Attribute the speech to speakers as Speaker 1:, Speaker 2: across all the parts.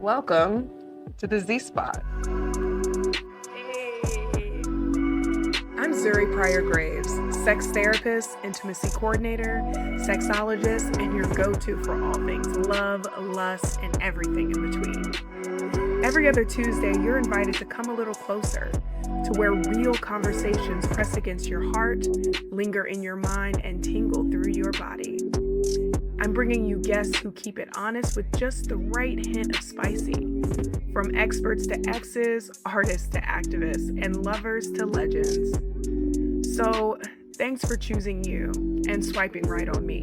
Speaker 1: Welcome to the Z Spot.
Speaker 2: Hey. I'm Zuri Pryor-Graves, sex therapist, intimacy coordinator, sexologist, and your go-to for all things love, lust, and everything in between. Every other Tuesday, you're invited to come a little closer to where real conversations press against your heart, linger in your mind, and tingle through your body. I'm bringing you guests who keep it honest with just the right hint of spicy. From experts to exes, artists to activists, and lovers to legends. So, thanks for choosing you and swiping right on me.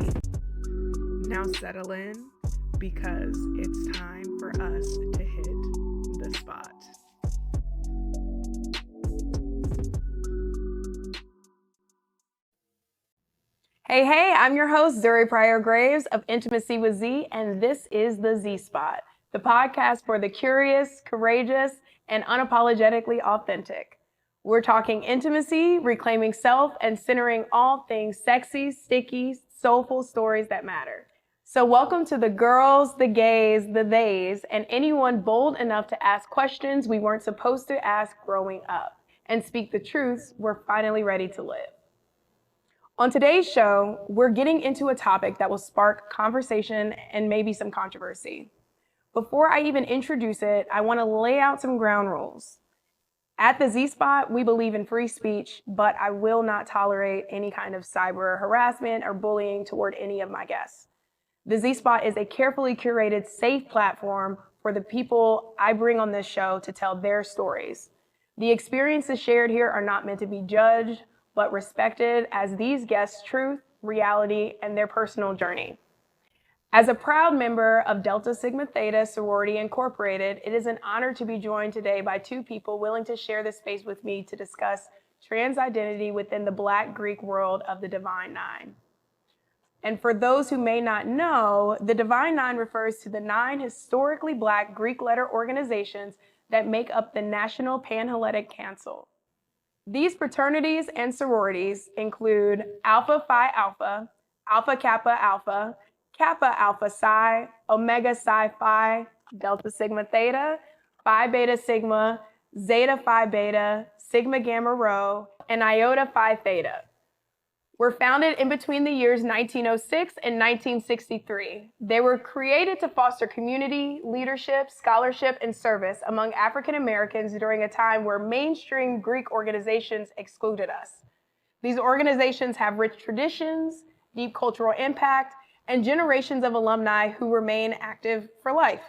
Speaker 2: Now settle in, because it's time for us to hit the spot.
Speaker 3: Hey, I'm your host, Zuri Pryor-Graves of Intimacy with Z, and this is the Z Spot, the podcast for the curious, courageous, and unapologetically authentic. We're talking intimacy, reclaiming self, and centering all things sexy, sticky, soulful stories that matter. So welcome to the girls, the gays, the theys, and anyone bold enough to ask questions we weren't supposed to ask growing up, and speak the truths we're finally ready to live. On today's show, we're getting into a topic that will spark conversation and maybe some controversy. Before I even introduce it, I want to lay out some ground rules. At the Z Spot, we believe in free speech, but I will not tolerate any kind of cyber harassment or bullying toward any of my guests. The Z Spot is a carefully curated, safe platform for the people I bring on this show to tell their stories. The experiences shared here are not meant to be judged, but respected as these guests' truth, reality, and their personal journey. As a proud member of Delta Sigma Theta Sorority Incorporated, it is an honor to be joined today by two people willing to share this space with me to discuss trans identity within the Black Greek world of the Divine Nine. And for those who may not know, the Divine Nine refers to the 9 historically Black Greek letter organizations that make up the National Panhellenic Council. These fraternities and sororities include Alpha Phi Alpha, Alpha Kappa Alpha, Kappa Alpha Psi, Omega Psi Phi, Delta Sigma Theta, Phi Beta Sigma, Zeta Phi Beta, Sigma Gamma Rho, and Iota Phi Theta. Were founded in between the years 1906 and 1963. They were created to foster community, leadership, scholarship, and service among African Americans during a time where mainstream Greek organizations excluded us. These organizations have rich traditions, deep cultural impact, and generations of alumni who remain active for life.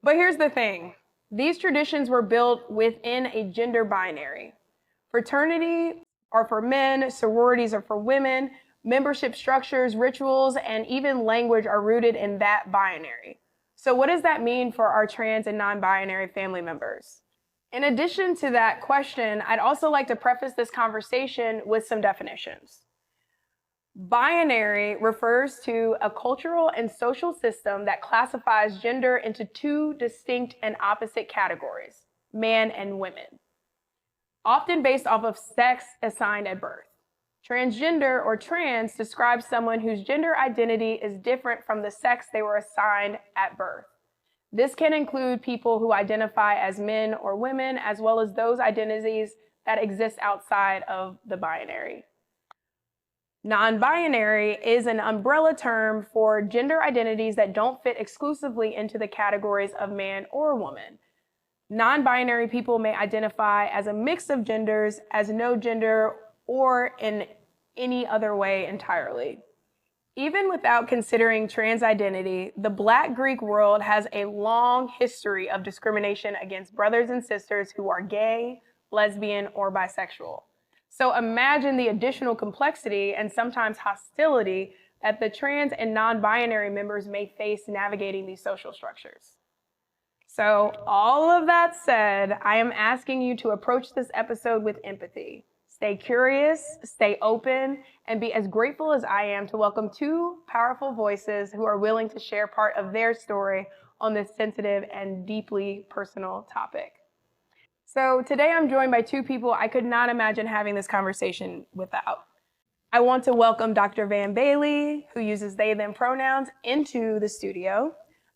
Speaker 3: But here's the thing. These traditions were built within a gender binary. Fraternity are for men, sororities are for women, membership structures, rituals, and even language are rooted in that binary. So what does that mean for our trans and non-binary family members? In addition to that question, I'd also like to preface this conversation with some definitions. Binary refers to a cultural and social system that classifies gender into 2 distinct and opposite categories, man and women, often based off of sex assigned at birth. Transgender or trans describes someone whose gender identity is different from the sex they were assigned at birth. This can include people who identify as men or women, as well as those identities that exist outside of the binary. Non-binary is an umbrella term for gender identities that don't fit exclusively into the categories of man or woman. Non-binary people may identify as a mix of genders, as no gender, or in any other way entirely. Even without considering trans identity, the Black Greek world has a long history of discrimination against brothers and sisters who are gay, lesbian, or bisexual. So imagine the additional complexity and sometimes hostility that the trans and non-binary members may face navigating these social structures. So all of that said, I am asking you to approach this episode with empathy. Stay curious, stay open, and be as grateful as I am to welcome 2 powerful voices who are willing to share part of their story on this sensitive and deeply personal topic. So today I'm joined by 2 people I could not imagine having this conversation without. I want to welcome Dr. Van Bailey, who uses they, them pronouns, into the studio.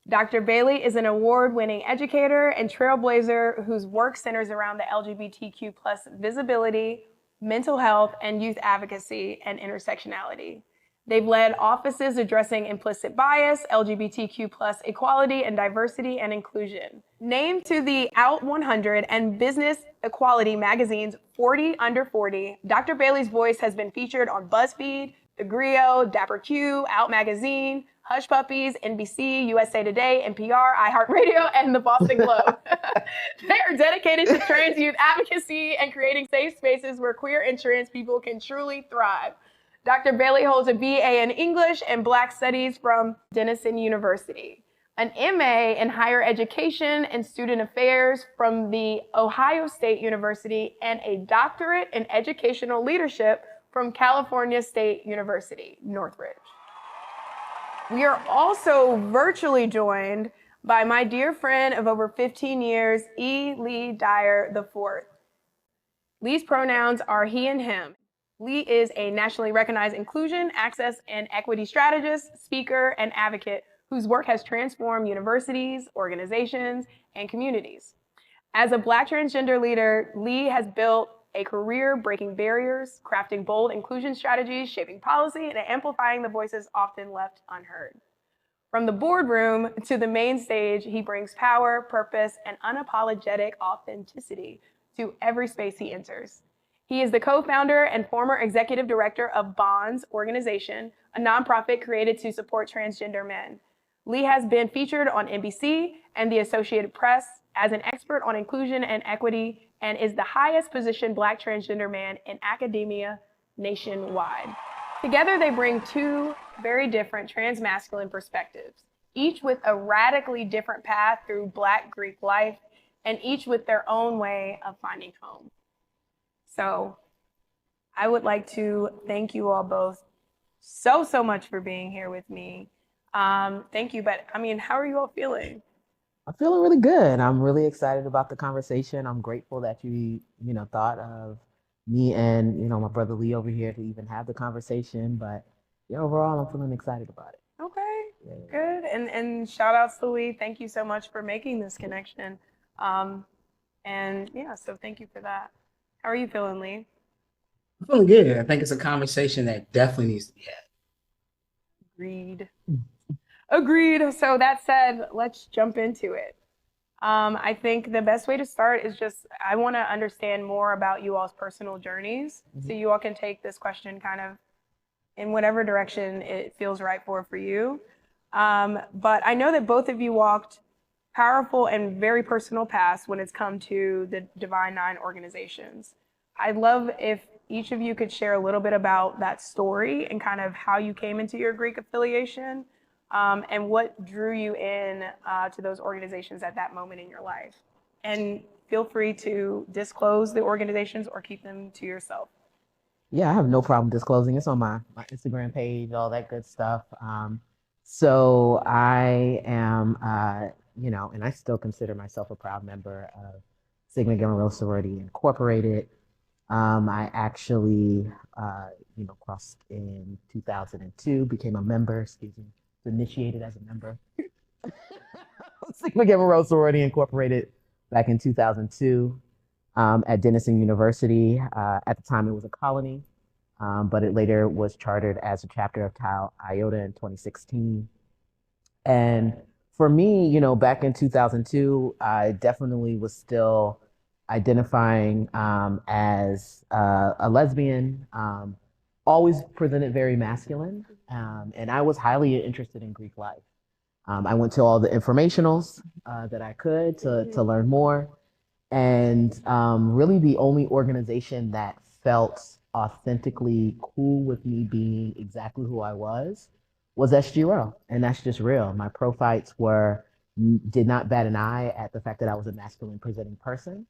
Speaker 3: Dr. Bailey is an award-winning educator and trailblazer whose work centers around the LGBTQ plus visibility, mental health, and youth advocacy and intersectionality. They've led offices addressing implicit bias, LGBTQ plus equality and diversity and inclusion. Named to the Out 100 and Business Equality magazine's 40 Under 40, Dr. Bailey's voice has been featured on BuzzFeed, The Griot, Dapper Q, Out Magazine, Hush Puppies, NBC, USA Today, NPR, iHeartRadio, and the Boston Globe. They are dedicated to trans youth advocacy and creating safe spaces where queer and trans people can truly thrive. Dr. Bailey holds a BA in English and Black Studies from Denison University, an MA in Higher Education and Student Affairs from the Ohio State University, and a doctorate in Educational Leadership from California State University, Northridge. We are also virtually joined by my dear friend of over 15 years, E. Lee Dyer IV. Lee's pronouns are he and him. Lee is a nationally recognized inclusion, access, and equity strategist, speaker, and advocate whose work has transformed universities, organizations, and communities. As a Black transgender leader, Lee has built a career breaking barriers, crafting bold inclusion strategies, shaping policy, and amplifying the voices often left unheard. From the boardroom to the main stage, he brings power, purpose, and unapologetic authenticity to every space he enters. He is the co-founder and former executive director of Bonds Organization, a nonprofit created to support transgender men. Lee has been featured on NBC and the Associated Press as an expert on inclusion and equity, and is the highest positioned Black transgender man in academia nationwide. Together, they bring two very different transmasculine perspectives, each with a radically different path through Black Greek life, and each with their own way of finding home. So I would like to thank you all both so much for being here with me. Thank you, but I mean, how are you all feeling?
Speaker 4: I'm feeling really good. I'm really excited about the conversation. I'm grateful that you thought of me and, my brother Lee over here to even have the conversation. But overall, I'm feeling excited about it.
Speaker 3: Okay,
Speaker 4: Yeah.
Speaker 3: good. And shout outs to Lee. Thank you so much for making this connection. And yeah, so thank you for that. How are you feeling, Lee?
Speaker 5: I'm feeling good. I think it's a conversation that definitely needs to be had.
Speaker 3: Agreed. Agreed. So that said, let's jump into it. I think the best way to start is I want to understand more about you all's personal journeys. So you all can take this question kind of in whatever direction it feels right for you. But I know that both of you walked powerful and very personal paths when it's come to the Divine Nine organizations. I'd love if each of you could share a little bit about that story and kind of how you came into your Greek affiliation. And what drew you in to those organizations at that moment in your life. And feel free to disclose the organizations or keep them to yourself.
Speaker 4: Yeah, I have no problem disclosing. It's on my Instagram page, all that good stuff. So I am, and I still consider myself a proud member of Sigma Gamma Rho Sorority Incorporated. I actually, crossed in 2002, became a member, initiated as a member Sigma Gamma Rho Sorority Incorporated back in 2002 at Denison University. At the time, it was a colony, but it later was chartered as a chapter of Tau Iota in 2016. And for me, back in 2002, I definitely was still identifying as a lesbian, always presented very masculine. And I was highly interested in Greek life. I went to all the informationals that I could to learn more. And really the only organization that felt authentically cool with me being exactly who I was SGRO. And that's just real. My prophytes did not bat an eye at the fact that I was a masculine presenting person.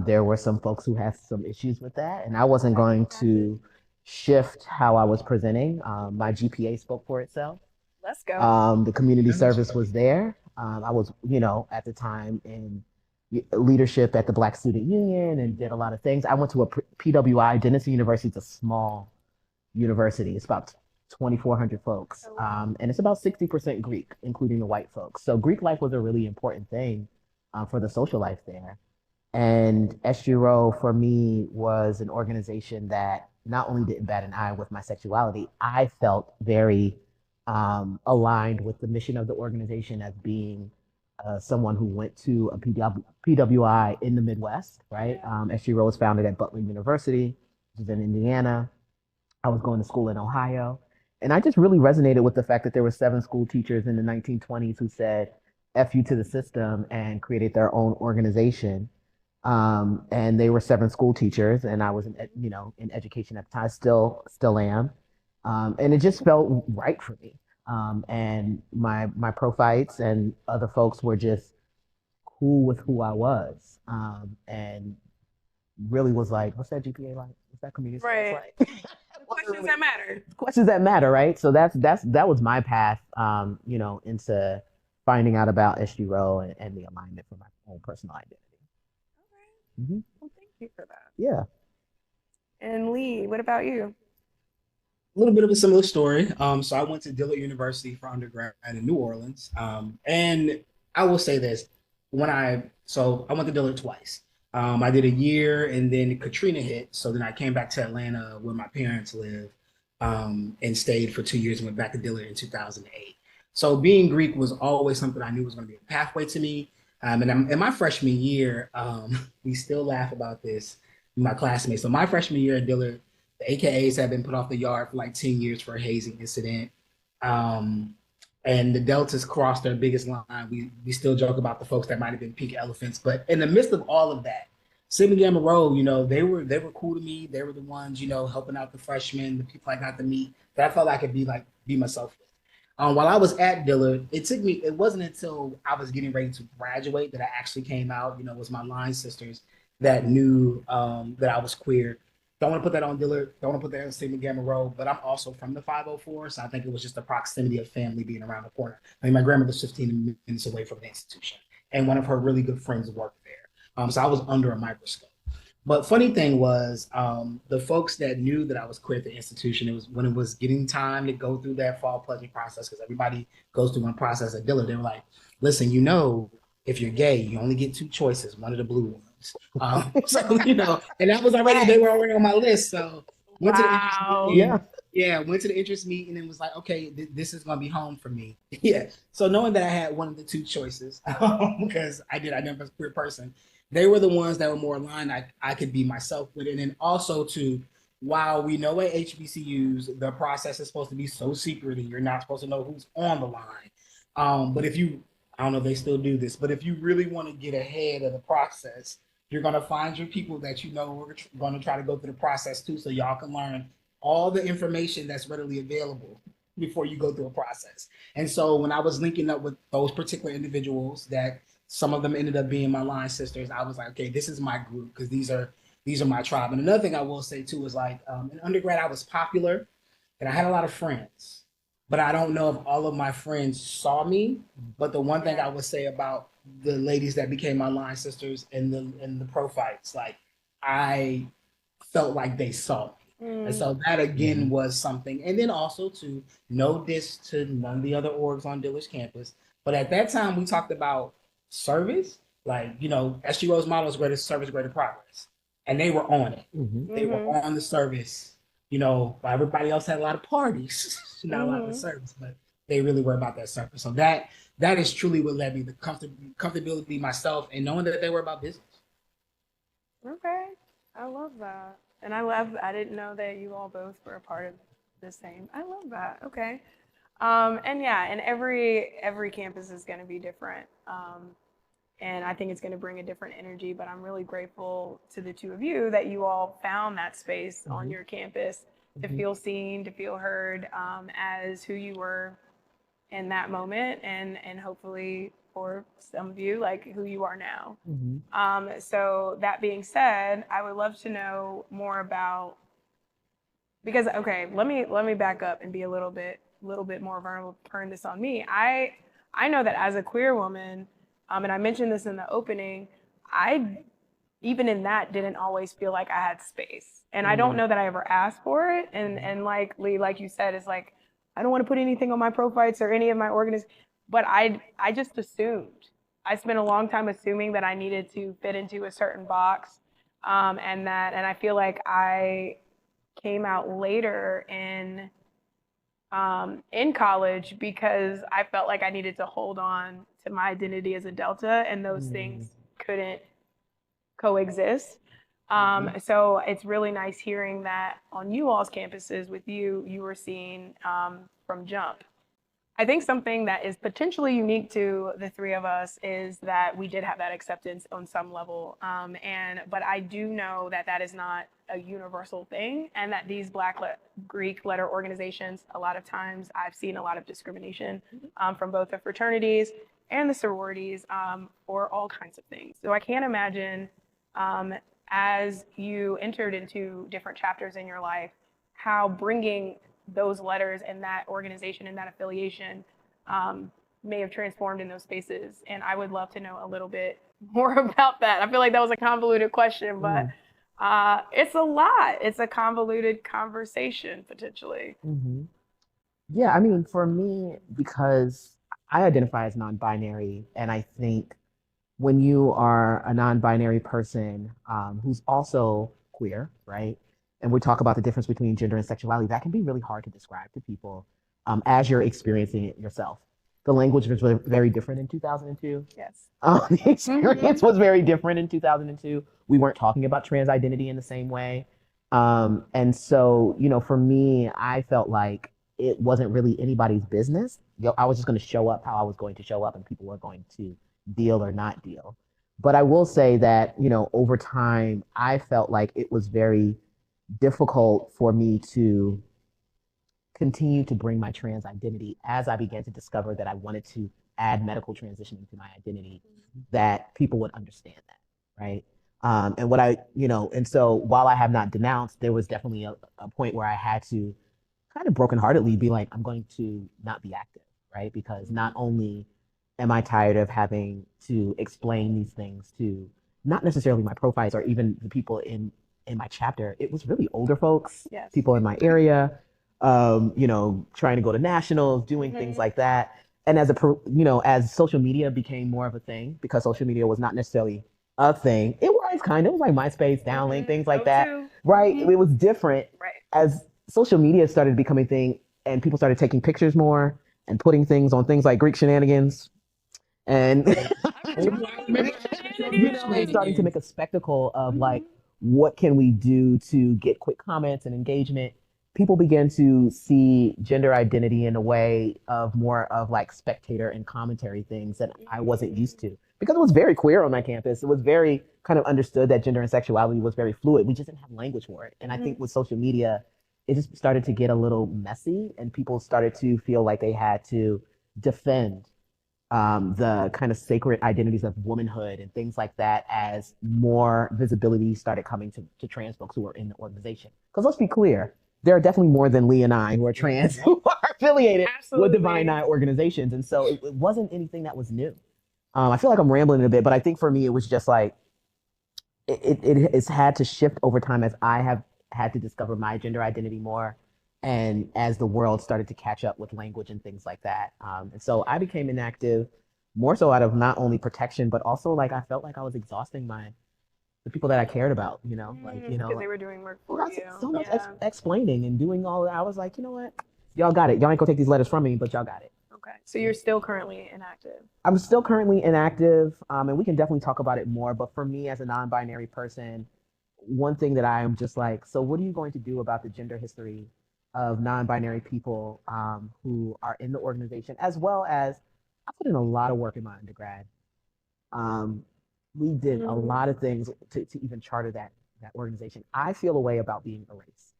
Speaker 4: There were some folks who had some issues with that, and I wasn't going to shift how I was presenting. My GPA spoke for itself.
Speaker 3: Let's go.
Speaker 4: The community service was there. I was, at the time in leadership at the Black Student Union and did a lot of things. I went to a PWI. Denison University is a small university. It's about 2,400 folks. And it's about 60% Greek, including the white folks. So Greek life was a really important thing for the social life there. And SGRO for me was an organization that not only didn't bat an eye with my sexuality, I felt very aligned with the mission of the organization as being someone who went to a PWI in the Midwest, right? SGRO was founded at Butler University, which is in Indiana. I was going to school in Ohio. And I just really resonated with the fact that there were 7 school teachers in the 1920s who said, F you to the system, and created their own organization. And they were 7 school teachers, and I was in education at the time, still am. And it just felt right for me. And my pro-fights and other folks were just cool with who I was. And really was like, what's that GPA like? What's that community
Speaker 3: Right.
Speaker 4: like?
Speaker 3: Questions that matter.
Speaker 4: Questions that matter, right? So that was my path, into finding out about SGRO and the alignment for my own personal identity.
Speaker 3: Okay.
Speaker 4: Mm-hmm.
Speaker 3: Well, thank you for that.
Speaker 4: Yeah.
Speaker 3: And Lee, what about you?
Speaker 5: A little bit of a similar story. So I went to Dillard University for undergrad in New Orleans. And I will say this, I went to Dillard twice. I did a year and then Katrina hit. So then I came back to Atlanta where my parents live, and stayed for 2 years and went back to Dillard in 2008. So being Greek was always something I knew was going to be a pathway to me. And in my freshman year, we still laugh about this, my classmates. So my freshman year at Dillard, the AKAs had been put off the yard for like 10 years for a hazing incident. And the Deltas crossed their biggest line. We still joke about the folks that might have been pink elephants, but in the midst of all of that, Sigma Gamma Rho, they were cool to me. They were the ones, helping out the freshmen, the people I got to meet, that I felt I could be myself with. While I was at Dillard, it wasn't until I was getting ready to graduate that I actually came out, it was my line sisters that knew that I was queer. Don't want to put that on Dillard, don't want to put that on Sigma Gamma Rho, but I'm also from the 504, so I think it was just the proximity of family being around the corner. I mean, my grandmother's 15 minutes away from the institution, and one of her really good friends worked there. So I was under a microscope. But funny thing was, the folks that knew that I was queer at the institution, it was when it was getting time to go through that fall pledging process, because everybody goes through one process at Dillard. They were like, listen, if you're gay, you only get 2 choices, one of the blue ones. And that was they were already on my list. So went to the interest meeting and was like, okay, this is going to be home for me. Yeah. So knowing that I had one of the 2 choices, because I never was a queer person, they were the ones that were more aligned. I could be myself with it. And then also while we know at HBCUs, the process is supposed to be so secret and you're not supposed to know who's on the line. But I don't know if they still do this, but if you really want to get ahead of the process, you're going to find your people that are going to try to go through the process too, so y'all can learn all the information that's readily available before you go through a process. And so when I was linking up with those particular individuals, that some of them ended up being my line sisters, I was like, okay, this is my group, because these are my tribe. And another thing I will say too is in undergrad, I was popular and I had a lot of friends, but I don't know if all of my friends saw me. But the one thing I would say about the ladies that became my line sisters in the pro fights, I felt like they saw me. And so that again was something. And then also to no diss to none of the other orgs on Dillard's campus, but at that time we talked about service, SGRO's motto is greater service, greater progress, and they were on it. They were on the service. While everybody else had a lot of parties, not a lot of the service, but they really were about that service. So that is truly what led me, the comfortability myself and knowing that they were about business.
Speaker 3: Okay, I love that. And I didn't know that you all both were a part of the same. I love that. Okay. And every campus is going to be different. And I think it's going to bring a different energy, but I'm really grateful to the 2 of you that you all found that space on your campus to feel seen, to feel heard, as who you were in that moment, and hopefully for some of you, who you are now. So that being said, I would love to know more about, because, okay, let me back up and be a little bit more vulnerable, turn this on me. I know that as a queer woman, and I mentioned this in the opening, I, even in that, didn't always feel like I had space. And I don't know that I ever asked for it. And like Lee, like you said, it's I don't want to put anything on my profiles or any of my organizations. But I just assumed. I spent a long time assuming that I needed to fit into a certain box, and I feel like I came out later in college because I felt like I needed to hold on to my identity as a Delta, and those things couldn't coexist. So it's really nice hearing that on you all's campuses with you were seen from jump. I think something that is potentially unique to the three of us is that we did have that acceptance on some level. But I do know that that is not a universal thing, and that these Black Greek letter organizations, a lot of times I've seen a lot of discrimination from both the fraternities and the sororities for all kinds of things. So I can't imagine as you entered into different chapters in your life, how bringing those letters and that organization and that affiliation may have transformed in those spaces. And I would love to know a little bit more about that. I feel like that was a convoluted question, but it's a lot. It's a convoluted conversation potentially.
Speaker 4: Yeah, I mean, for me, because I identify as non-binary, and I think when you are a non-binary person who's also queer, right? And we talk about the difference between gender and sexuality, that can be really hard to describe to people as you're experiencing it yourself. The language was very different in 2002.
Speaker 3: Yes.
Speaker 4: The experience was very different in 2002. We weren't talking about trans identity in the same way. And so, you know, for me, I felt like it wasn't really anybody's business. You know, I was just going to show up how I was going to show up, and people were going to deal or not deal. But I will say that, you know, over time, I felt like it was very difficult for me to continue to bring my trans identity as I began to discover that I wanted to add medical transitioning to my identity, that people would understand that, right? And what I, you know, and so while I have not denounced, there was definitely a point where I had to kind of brokenheartedly be like, I'm going to not be active, right? Because not only am I tired of having to explain these things to not necessarily my profiles or even the people in my chapter, it was really older folks, people in my area, you know, trying to go to nationals, doing things like that. And as as social media became more of a thing, because social media was not necessarily a thing, it was like MySpace, Downlink, things like that, right? It was different as social media started becoming a thing, and people started taking pictures more and putting things on things like Greek shenanigans, and starting to make a spectacle of like, what can we do to get quick comments and engagement? People began to see gender identity in a way of more of like spectator and commentary things that I wasn't used to, because it was very queer on my campus. It was very kind of understood that gender and sexuality was very fluid. We just didn't have language for it. And I think with social media, it just started to get a little messy, and people started to feel like they had to defend the kind of sacred identities of womanhood and things like that as more visibility started coming to trans folks who are in the organization. Because let's be clear, there are definitely more than Lee and I who are trans who are affiliated with Divine Nine organizations. And so it wasn't anything that was new. I feel like I'm rambling a bit, but I think for me, it was just like, it's had to shift over time as I have had to discover my gender identity more, and as the world started to catch up with language and things like that. And so I became inactive more so out of not only protection, but also like I felt like I was exhausting the people that I cared about, you know, like, you know,
Speaker 3: because they were doing work for you.
Speaker 4: So much explaining and doing all that. I was like, you know what, y'all got it. Y'all ain't gonna take these letters from me, but y'all got it.
Speaker 3: Okay, so you're still currently inactive.
Speaker 4: I'm still currently inactive, and we can definitely talk about it more. But for me as a non-binary person, one thing that I am just like, so what are you going to do about the gender history of non-binary people who are in the organization, as well as I put in a lot of work in my undergrad. We did a lot of things to even charter that organization. I feel a way about being erased.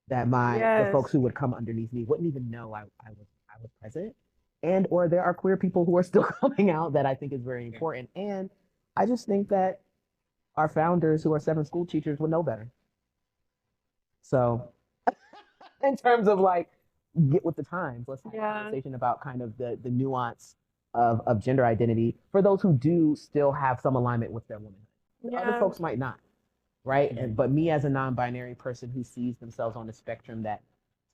Speaker 4: That the folks who would come underneath me wouldn't even know I was present, and or there are queer people who are still coming out that I think is very important. And I just think that our founders, who are 7 school teachers, would know better. So in terms of like, get with the times, let's have a conversation about kind of the nuance of gender identity for those who do still have some alignment with their womanhood. Other folks might not, right? But me as a non-binary person who sees themselves on the spectrum that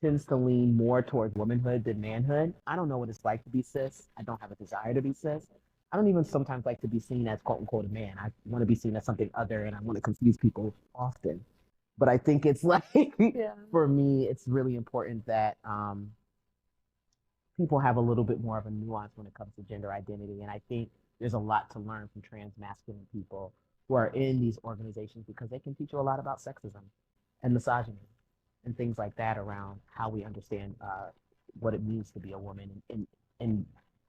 Speaker 4: tends to lean more towards womanhood than manhood. I don't know what it's like to be cis. I don't have a desire to be cis. I don't even sometimes like to be seen as quote unquote a man. I want to be seen as something other, and I want to confuse people often. But I think it's like, for me, it's really important that people have a little bit more of a nuance when it comes to gender identity. And I think there's a lot to learn from trans masculine people who are in these organizations, because they can teach you a lot about sexism and misogyny and things like that around how we understand what it means to be a woman and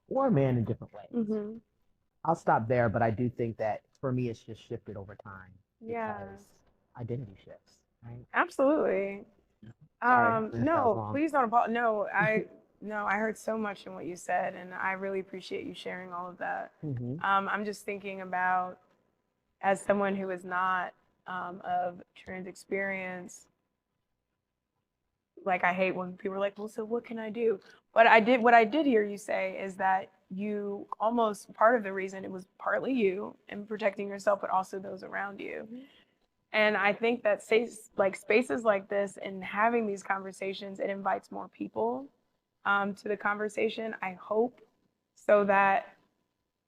Speaker 4: or a man in different ways.
Speaker 3: Mm-hmm.
Speaker 4: I'll stop there, but I do think that for me, it's just shifted over time.
Speaker 3: Yeah.
Speaker 4: Because identity shifts, right?
Speaker 3: Absolutely.
Speaker 4: Sorry,
Speaker 3: No, please don't apologize. No, I heard so much in what you said, and I really appreciate you sharing all of that.
Speaker 4: Mm-hmm.
Speaker 3: I'm just thinking about, as someone who is not of trans experience, like, I hate when people are like, well, so what can I do? But what I did hear you say is that you almost, part of the reason it was partly you and protecting yourself, but also those around you. And I think that spaces like this and having these conversations, it invites more people to the conversation, I hope, so that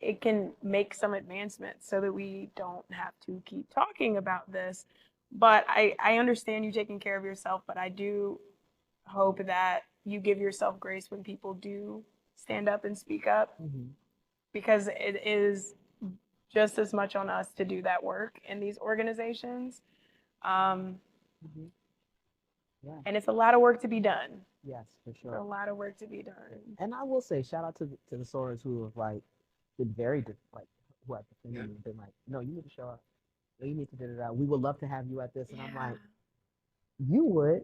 Speaker 3: it can make some advancements so that we don't have to keep talking about this. But I understand you taking care of yourself, but I do hope that you give yourself grace when people do stand up and speak up, because it is just as much on us to do that work in these organizations. And it's a lot of work to be done.
Speaker 4: Yes, for sure.
Speaker 3: It's a lot of work to be done.
Speaker 4: And I will say, shout out to the sorors who have like been very who have defended me, been like, no, you need to show up. No, you need to do that. We would love to have you at this. And I'm like, you would.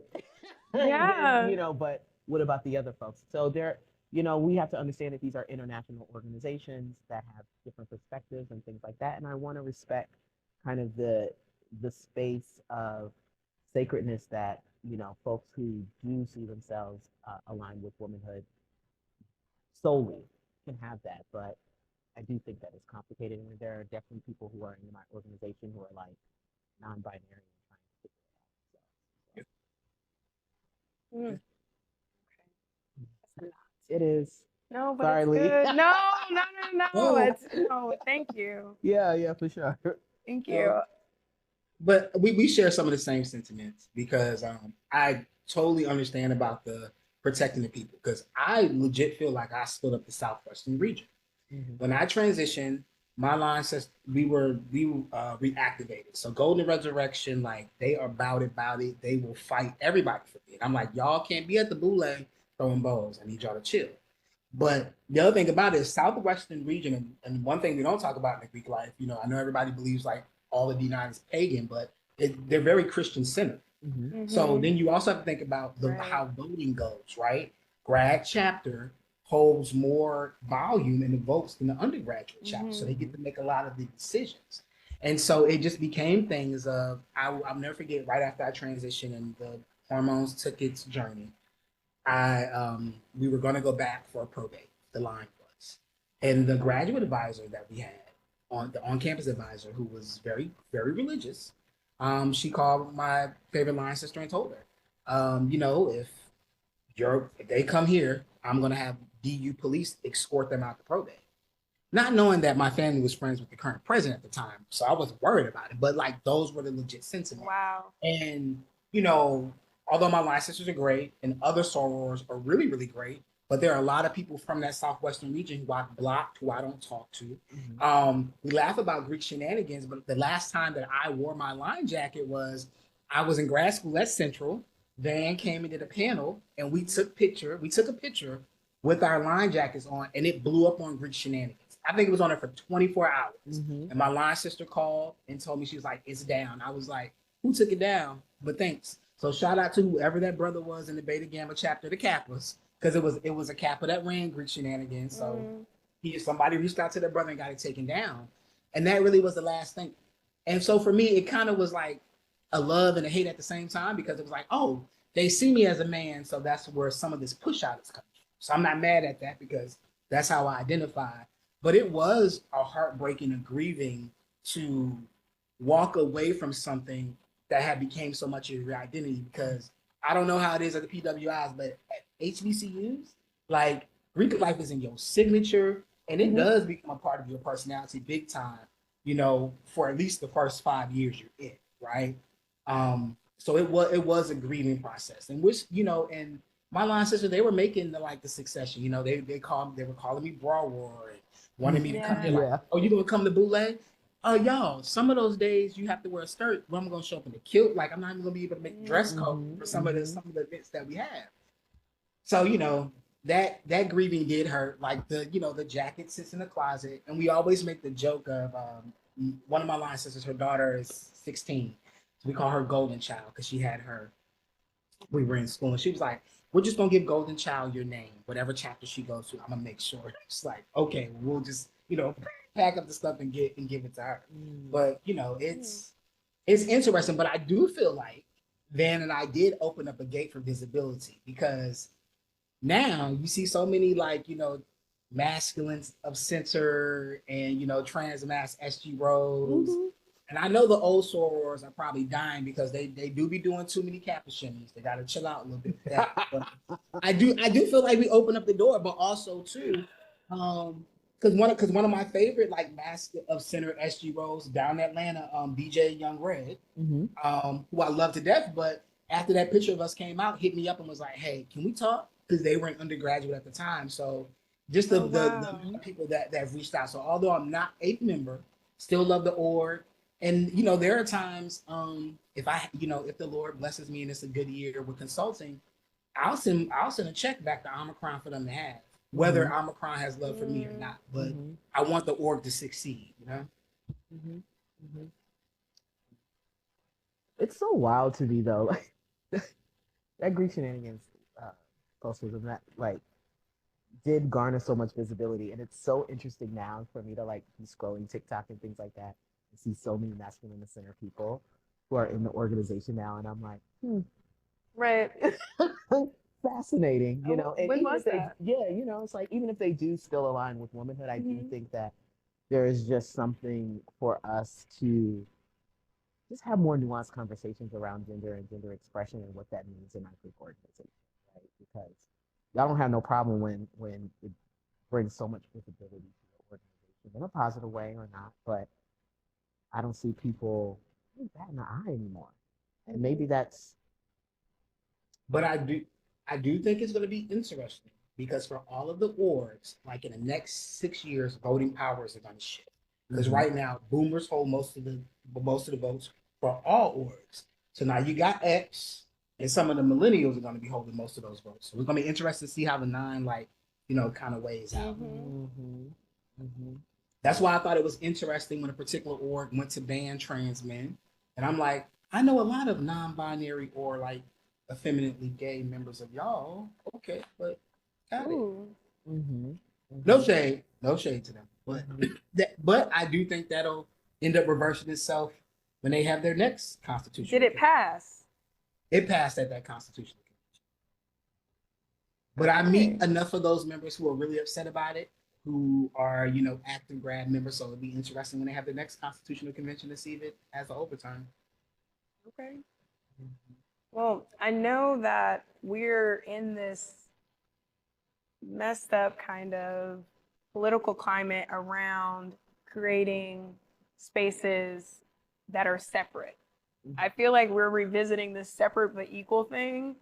Speaker 3: Yeah.
Speaker 4: But what about the other folks? So we have to understand that these are international organizations that have different perspectives and things like that. And I want to respect kind of the space of sacredness that, folks who do see themselves aligned with womanhood solely can have that. But I do think that it's complicated. And there are definitely people who are in my organization who are like non-binary and trying to figure it out.
Speaker 3: Okay.
Speaker 4: It is.
Speaker 3: No, but
Speaker 4: Sorry,
Speaker 3: it's
Speaker 4: Lee.
Speaker 3: good. No.
Speaker 5: Oh.
Speaker 3: No, thank you.
Speaker 4: Yeah, for sure.
Speaker 3: Thank you.
Speaker 5: But we share some of the same sentiments, because I totally understand about the protecting the people, because I legit feel like I split up the Southwestern region. When I transitioned, my line says we reactivated. So Golden Resurrection, like, they are about it. They will fight everybody for it. I'm like, y'all can't be at the boule throwing bows. I need y'all to chill. But the other thing about it is Southwestern region, and one thing we don't talk about in the Greek life, I know everybody believes like all of the United is pagan, but they're very Christian centered. So then you also have to think about how voting goes, right? Grad chapter holds more volume in the votes than the undergraduate chapter, so they get to make a lot of the decisions. And so it just became things of, I'll never forget, right after I transitioned and the hormones took its journey, we were going to go back for a probate, the line was. And the graduate advisor that we had, the on-campus advisor, who was very, very religious, she called my favorite line sister and told her, if they come here, I'm going to have DU police escort them out the probate. Not knowing that my family was friends with the current president at the time, so I wasn't worried about it. But like, those were the legit sentiments.
Speaker 3: Wow.
Speaker 5: And although my line sisters are great and other sorors are really, really great, but there are a lot of people from that Southwestern region who I've blocked, who I don't talk to. We laugh about Greek shenanigans, but the last time that I wore my line jacket I was in grad school at Central. Van came and did a panel, and we took a picture with our line jackets on, and it blew up on Greek shenanigans. I think it was on it for 24 hours. And my line sister called and told me, she was like, it's down. I was like, who took it down? But thanks. So shout out to whoever that brother was in the Beta Gamma chapter, the Kappas, because it was a Kappa that ran Greek shenanigans. So somebody reached out to their brother and got it taken down. And that really was the last thing. And so for me, it kind of was like a love and a hate at the same time, because it was like, oh, they see me as a man, so that's where some of this push out is coming from. So I'm not mad at that, because that's how I identify. But it was a heartbreaking and grieving to walk away from something that had became so much of your identity, because I don't know how it is at the PWIs, but at HBCUs, like Greek life is in your signature, and it does become a part of your personality big time. For at least the first 5 years you're in, right? So it was a grieving process, and which and my line sister, they were making the succession. They were calling me Bra War and wanted me to come there like, oh, you gonna come to bootleg? Y'all, some of those days you have to wear a skirt. Well, I'm gonna show up in a kilt. Like I'm not even gonna be able to make dress code for some of the events that we have. So that grieving did hurt. Like the jacket sits in the closet, and we always make the joke of one of my line sisters. Her daughter is 16, so we call her Golden Child because she had her. We were in school, and she was like, "We're just gonna give Golden Child your name, whatever chapter she goes to. I'm gonna make sure." It's like, okay, we'll just pack up the stuff and give it to her. But it's interesting. But I do feel like Van and I did open up a gate for visibility, because now you see so many masculines of censor and transmasc SG Rose. And I know the old sorors are probably dying because they do be doing too many kappa shimmies. They gotta chill out a little bit with that. But I do feel like we open up the door, but also too, because one of my favorite mask of center SG Rose down in Atlanta, BJ Young Red, who I love to death, but after that picture of us came out, hit me up and was like, "Hey, can we talk?" Because they were an undergraduate at the time. So just the people that have reached out. So although I'm not a member, still love the org. And there are times if the Lord blesses me and it's a good year with consulting, I'll send a check back to Omicron for them to have, whether Omicron has love for me or not. But I want the org to succeed,
Speaker 4: It's so wild to me though, that Greek shenanigans socialism that did garner so much visibility, and it's so interesting now for me to be scrolling TikTok and things like that and see so many masculine center people who are in the organization now, and I'm like,
Speaker 3: right.
Speaker 4: Fascinating, And
Speaker 3: when was that?
Speaker 4: It's like even if they do still align with womanhood, I do think that there is just something for us to just have more nuanced conversations around gender and gender expression and what that means in our Greek organization, right? Because y'all don't have no problem when it brings so much visibility to the organization in a positive way or not, but I don't see people batting an eye anymore. And maybe that's.
Speaker 5: But I do think it's going to be interesting, because for all of the orgs, in the next 6 years, voting powers are going to shift. Because right now, boomers hold most of the votes for all orgs. So now you got X, and some of the millennials are going to be holding most of those votes. So it's going to be interesting to see how the 9 kind of weighs out. That's why I thought it was interesting when a particular org went to ban trans men, and I'm like, I know a lot of non-binary or effeminately gay members of y'all. Okay, but got it. No shade to them, but I do think that'll end up reversing itself when they have their next constitution.
Speaker 3: Did it pass?
Speaker 5: It passed at that constitutional convention. But I meet enough of those members who are really upset about it, who are active grad members. So it'll be interesting when they have the next constitutional convention to see if it has an overturn.
Speaker 3: Okay. Well, I know that we're in this messed up kind of political climate around creating spaces that are separate. I feel like we're revisiting this separate but equal thing,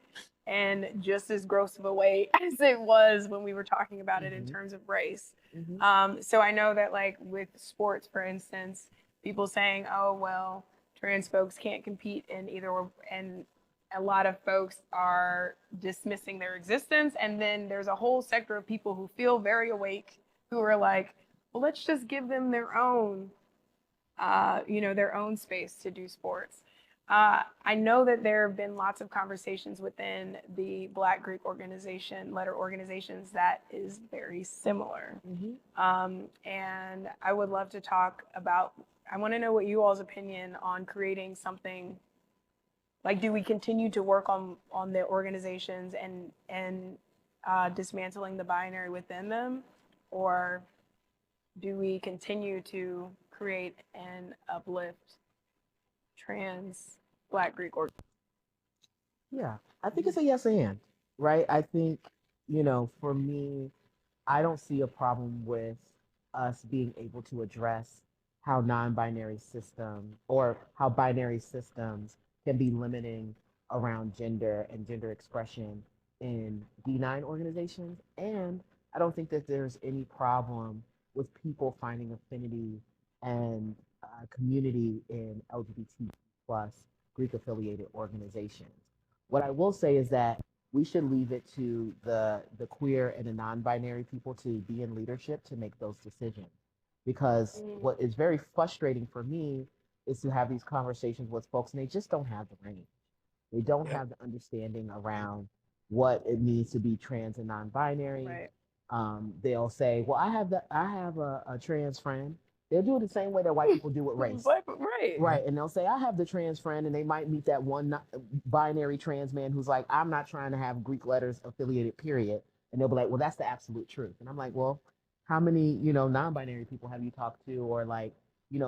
Speaker 3: and just as gross of a way as it was when we were talking about it in terms of race. So I know that with sports, for instance, people saying, oh, well, trans folks can't compete in either, and a lot of folks are dismissing their existence. And then there's a whole sector of people who feel very awake, who are like, well, let's just give them their own, their own space to do sports. I know that there have been lots of conversations within the Black Greek organization, letter organizations, that is very similar. And I would love to talk about, I want to know what you all's opinion on creating something. Do we continue to work on the organizations and dismantling the binary within them, or do we continue to create and uplift trans Black Greek organizations?
Speaker 4: Yeah, I think it's a yes and, right? I think, for me, I don't see a problem with us being able to address how non-binary system or how binary systems can be limiting around gender and gender expression in D9 organizations. And I don't think that there's any problem with people finding affinity and community in LGBT plus Greek affiliated organizations. What I will say is that we should leave it to the queer and the non-binary people to be in leadership to make those decisions. Because what is very frustrating for me is to have these conversations with folks and they just don't have the range. They don't have the understanding around what it means to be trans and non-binary.
Speaker 3: Right.
Speaker 4: They'll say, "Well, I have a trans friend." They'll do it the same way that white people do with race.
Speaker 3: Right.
Speaker 4: Right. And they'll say, "I have the trans friend," and they might meet that one binary trans man who's like, "I'm not trying to have Greek letters affiliated, period." And they'll be like, "Well, that's the absolute truth." And I'm like, "Well, how many, non-binary people have you talked to, or like,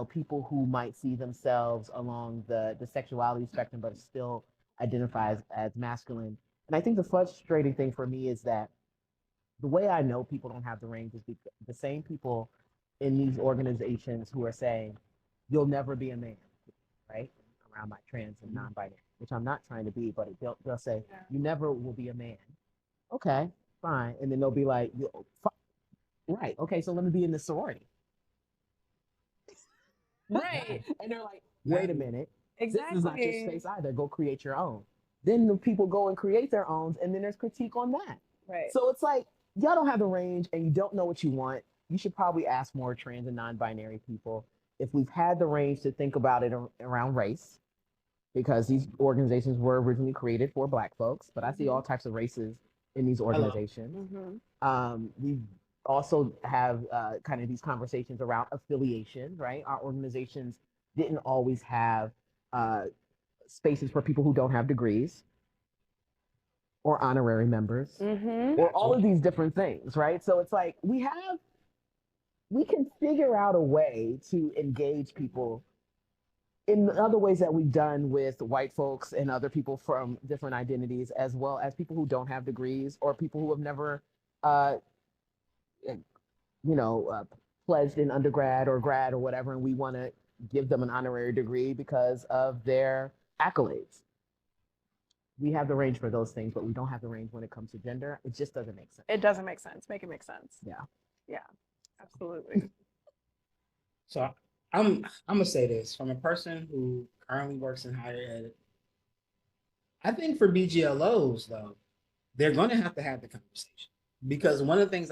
Speaker 4: people who might see themselves along the sexuality spectrum, but still identify as masculine?" And I think the frustrating thing for me is that the way I know people don't have the range is because the same people in these organizations who are saying, "You'll never be a man," right? Around my trans and non-binary, which I'm not trying to be, but they'll say, "You never will be a man." Okay, fine. And then they'll be like, right, okay, so let me be in the sorority.
Speaker 3: Right.
Speaker 4: And they're like, "Wait a minute.
Speaker 3: Exactly.
Speaker 4: This is not your space either. Go create your own." Then the people go and create their own, and then there's critique on that.
Speaker 3: Right.
Speaker 4: So it's like, y'all don't have the range and you don't know what you want. You should probably ask more trans and non-binary people if we've had the range to think about it around race, because these organizations were originally created for Black folks, but I see all types of races in these organizations. We also have kind of these conversations around affiliation, right? Our organizations didn't always have spaces for people who don't have degrees or honorary members or all of these different things, right? So it's like we can figure out a way to engage people in other ways that we've done with white folks and other people from different identities, as well as people who don't have degrees or people who have never, pledged in undergrad or grad or whatever, and we want to give them an honorary degree because of their accolades. We have the range for those things, but we don't have the range when it comes to gender. It just doesn't make sense.
Speaker 3: It doesn't make sense. Make it make sense.
Speaker 4: Yeah.
Speaker 3: Yeah, absolutely.
Speaker 5: So I'm gonna say this from a person who currently works in higher ed. I think for BGLOs though, they're gonna have to have the conversation, because one of the things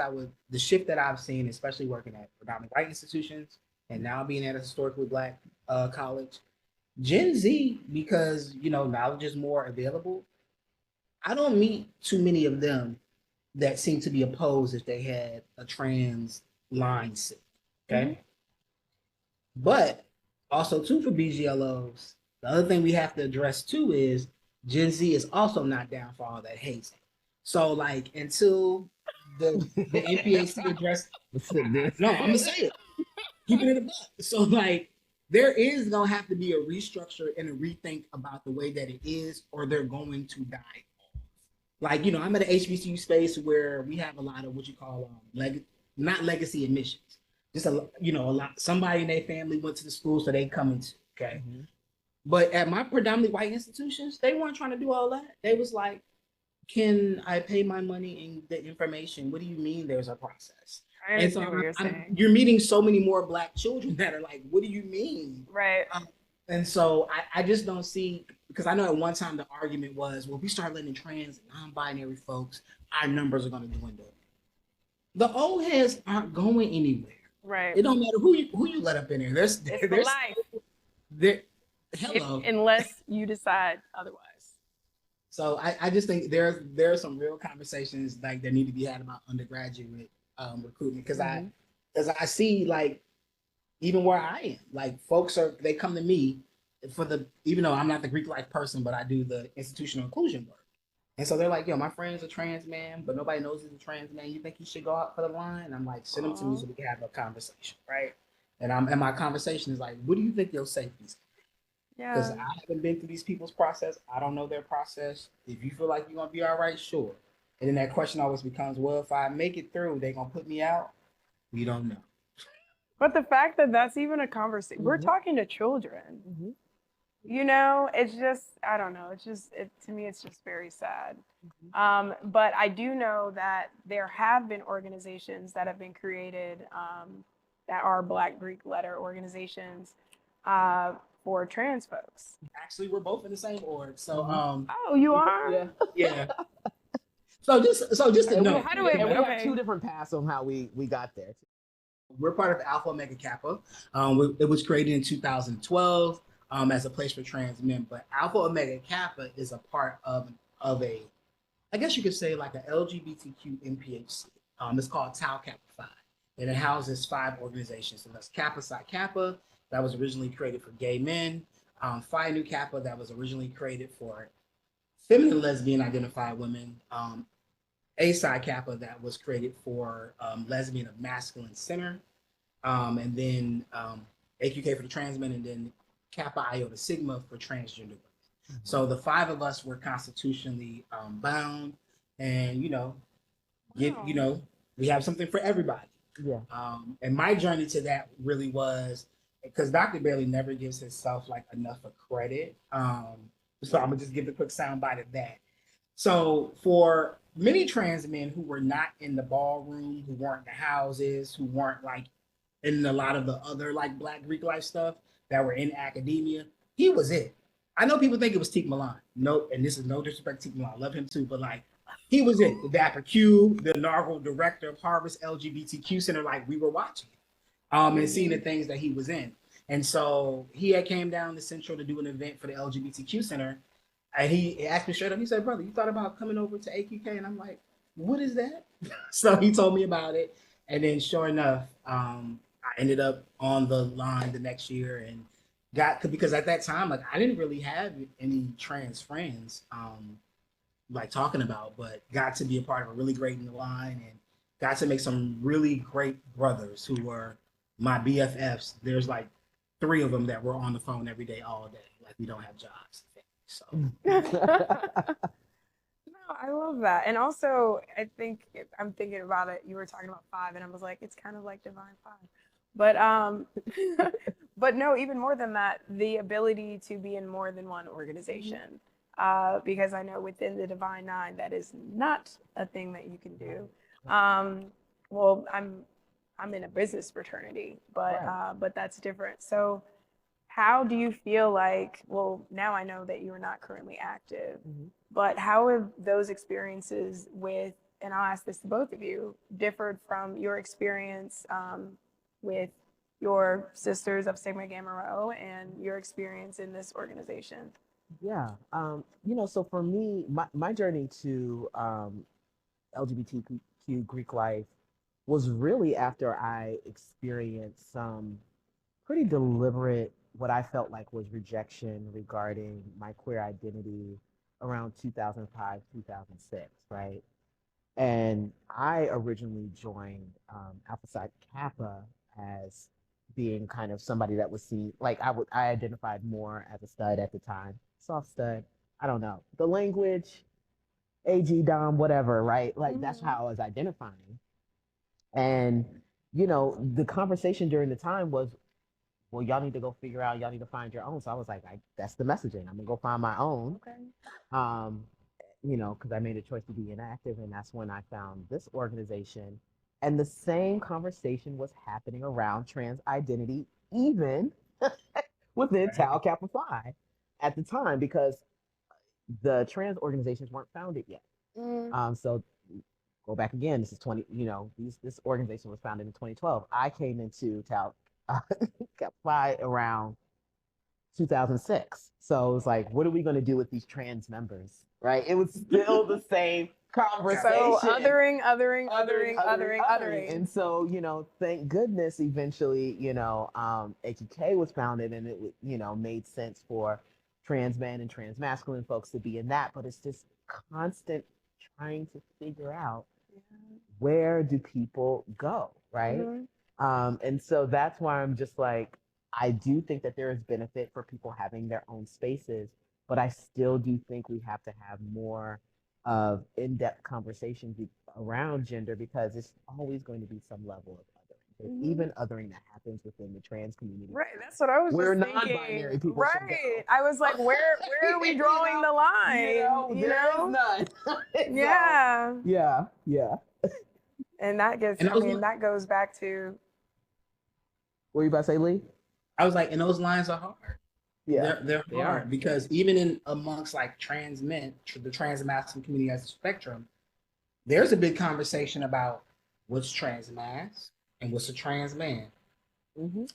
Speaker 5: the shift that I've seen, especially working at predominantly white institutions and now being at a historically Black college, Gen Z, because knowledge is more available. I don't meet too many of them that seem to be opposed if they had a trans line set. Okay. But also too, for BGLOs, the other thing we have to address too is Gen Z is also not down for all that hazing. So like until the NPAC address, no, I'm gonna say it, keeping it a buck. So like there is gonna have to be a restructure and a rethink about the way that it is, or they're going to die off. Like I'm at an HBCU space where we have a lot of what you call not legacy admissions. Just a lot. Somebody in their family went to the school, so they come into. Okay. But at my predominantly white institutions, they weren't trying to do all that. They was like, "Can I pay my money and the information? What do you mean there's a process?"
Speaker 3: I understand what you're saying.
Speaker 5: You're meeting so many more Black children that are like, "What do you mean?"
Speaker 3: Right.
Speaker 5: And so I just don't see, because I know at one time the argument was, well, we start letting trans and non-binary folks, our numbers are going to dwindle. The old heads aren't going anywhere.
Speaker 3: Right.
Speaker 5: It don't matter who you let up in there. There's life. Hello.
Speaker 3: Unless you decide otherwise.
Speaker 5: So I just think there are some real conversations like that need to be had about undergraduate recruitment, because I see, like, even where I am, like folks they come to me even though I'm not the Greek life person, but I do the institutional inclusion work. And so they're like, "Yo, my friend's a trans man, but nobody knows he's a trans man. You think he should go out for the line?" And I'm like, "Send him to me so we can have a conversation," right? And my conversation is like, "What do you think your safety is?" Because
Speaker 3: Yeah.
Speaker 5: I haven't been through these people's process. I don't know their process. If you feel like you're gonna be all right, sure. And then that question always becomes, well, if I make it through, they gonna put me out? We don't know.
Speaker 3: But the fact that that's even a conversation, we're
Speaker 4: Mhm.
Speaker 3: talking to children.
Speaker 4: Mhm.
Speaker 3: You know, it's just, I don't know. It's just, to me, it's just very sad. But I do know that there have been organizations that have been created that are Black Greek letter organizations for trans folks.
Speaker 5: Actually, we're both in the same org. So
Speaker 3: Oh, you are?
Speaker 4: Yeah.
Speaker 5: yeah. So just to
Speaker 4: And we
Speaker 5: know,
Speaker 4: have
Speaker 3: How
Speaker 4: two
Speaker 3: do we-
Speaker 4: and we have
Speaker 3: okay.
Speaker 4: two different paths on how we got there.
Speaker 5: we're part of Alpha Omega Kappa. It was created in 2012 as a place for trans men, but Alpha Omega Kappa is a part of a, I guess you could say like a LGBTQ MPHC. It's called Tau Kappa Phi, and it houses 5 organizations. So that's Kappa Psi Kappa, that was originally created for gay men. Phi Nu Kappa, that was originally created for feminine lesbian identified women. A Psi Kappa, that was created for lesbian of masculine center. And then AQK for the trans men, and then Kappa Iota Sigma for transgender women. So the 5 of us were constitutionally bound, and
Speaker 3: Wow.
Speaker 5: we have something for everybody.
Speaker 4: Yeah.
Speaker 5: And my journey to that really was because Dr. Bailey never gives himself like enough of credit. So I'm gonna just give the quick soundbite of that. So for many trans men who were not in the ballroom, who weren't in the houses, who weren't like in a lot of the other like Black Greek life stuff that were in academia, he was it. I know people think it was Teak Milan. No, and this is no disrespect to Teak Milan. I love him too, but like he was it. The Dapper Q, the inaugural director of Harvest LGBTQ Center, like we were watching and seeing the things that he was in. And so he had came down to Central to do an event for the LGBTQ Center. And he asked me straight up, he said, brother, you thought about coming over to AQK? And I'm like, what is that? So he told me about it. And then sure enough, I ended up on the line the next year and because at that time, like I didn't really have any trans friends like talking about, but got to be a part of a really great in the line and got to make some really great brothers who were my BFFs. There's like 3 of them that were on the phone every day, all day. Like we don't have jobs. So
Speaker 3: No, I love that. And also, I think I'm thinking about it. You were talking about 5, and I was like, it's kind of like Divine 5. But but no, even more than that, the ability to be in more than one organization. Because I know within the Divine 9, that is not a thing that you can do. Well, I'm in a business fraternity, but that's different. So how do you feel like, well, now I know that you're not currently active, but how have those experiences with, and I'll ask this to both of you, differed from your experience with your sisters of Sigma Gamma Rho and your experience in this organization?
Speaker 4: Yeah. So for me, my journey to LGBTQ Greek life was really after I experienced some pretty deliberate, what I felt like was rejection regarding my queer identity around 2005, 2006, right? And I originally joined Alpha Psi Kappa as being kind of somebody that was seen, like I identified more as a stud at the time, soft stud. I don't know. The language, AG, Dom, whatever, right? Like that's how I was identifying. And, the conversation during the time was, well, y'all need to go figure out, y'all need to find your own. So I was like, that's the messaging. I'm gonna go find my own.
Speaker 3: Okay.
Speaker 4: Because I made a choice to be inactive, and that's when I found this organization. And the same conversation was happening around trans identity, even within Tau Kappa Phi at the time, because the trans organizations weren't founded yet. So go back again. This is this organization was founded in 2012. I came into Tau Kappa Phi around 2006. So it was like, what are we going to do with these trans members? Right? It was still the same conversation.
Speaker 3: So othering.
Speaker 4: And so, thank goodness eventually, AQK was founded, and it, made sense for trans men and trans masculine folks to be in that. But it's just constant trying to figure out where do people go, right? And so that's why I'm just like, I do think that there is benefit for people having their own spaces, but I still do think we have to have more of in-depth conversations around gender because it's always going to be some level of othering. There's even othering that happens within the trans community.
Speaker 3: Right, that's what I was
Speaker 4: We're
Speaker 3: just
Speaker 4: non-binary
Speaker 3: thinking.
Speaker 4: people should
Speaker 3: Right,
Speaker 4: go.
Speaker 3: I was like, where are we drawing the line?
Speaker 4: There is none.
Speaker 3: Yeah.
Speaker 4: Yeah.
Speaker 3: And that gets,
Speaker 5: And
Speaker 3: I mean, that goes back to,
Speaker 4: What were you about to say, Lee?
Speaker 5: I was like, and those lines are hard.
Speaker 4: Yeah,
Speaker 5: They're
Speaker 4: they
Speaker 5: hard
Speaker 4: are.
Speaker 5: because even in amongst like trans men, the trans masculine community as a spectrum, there's a big conversation about what's trans mass and what's a trans man.
Speaker 4: Mm-hmm.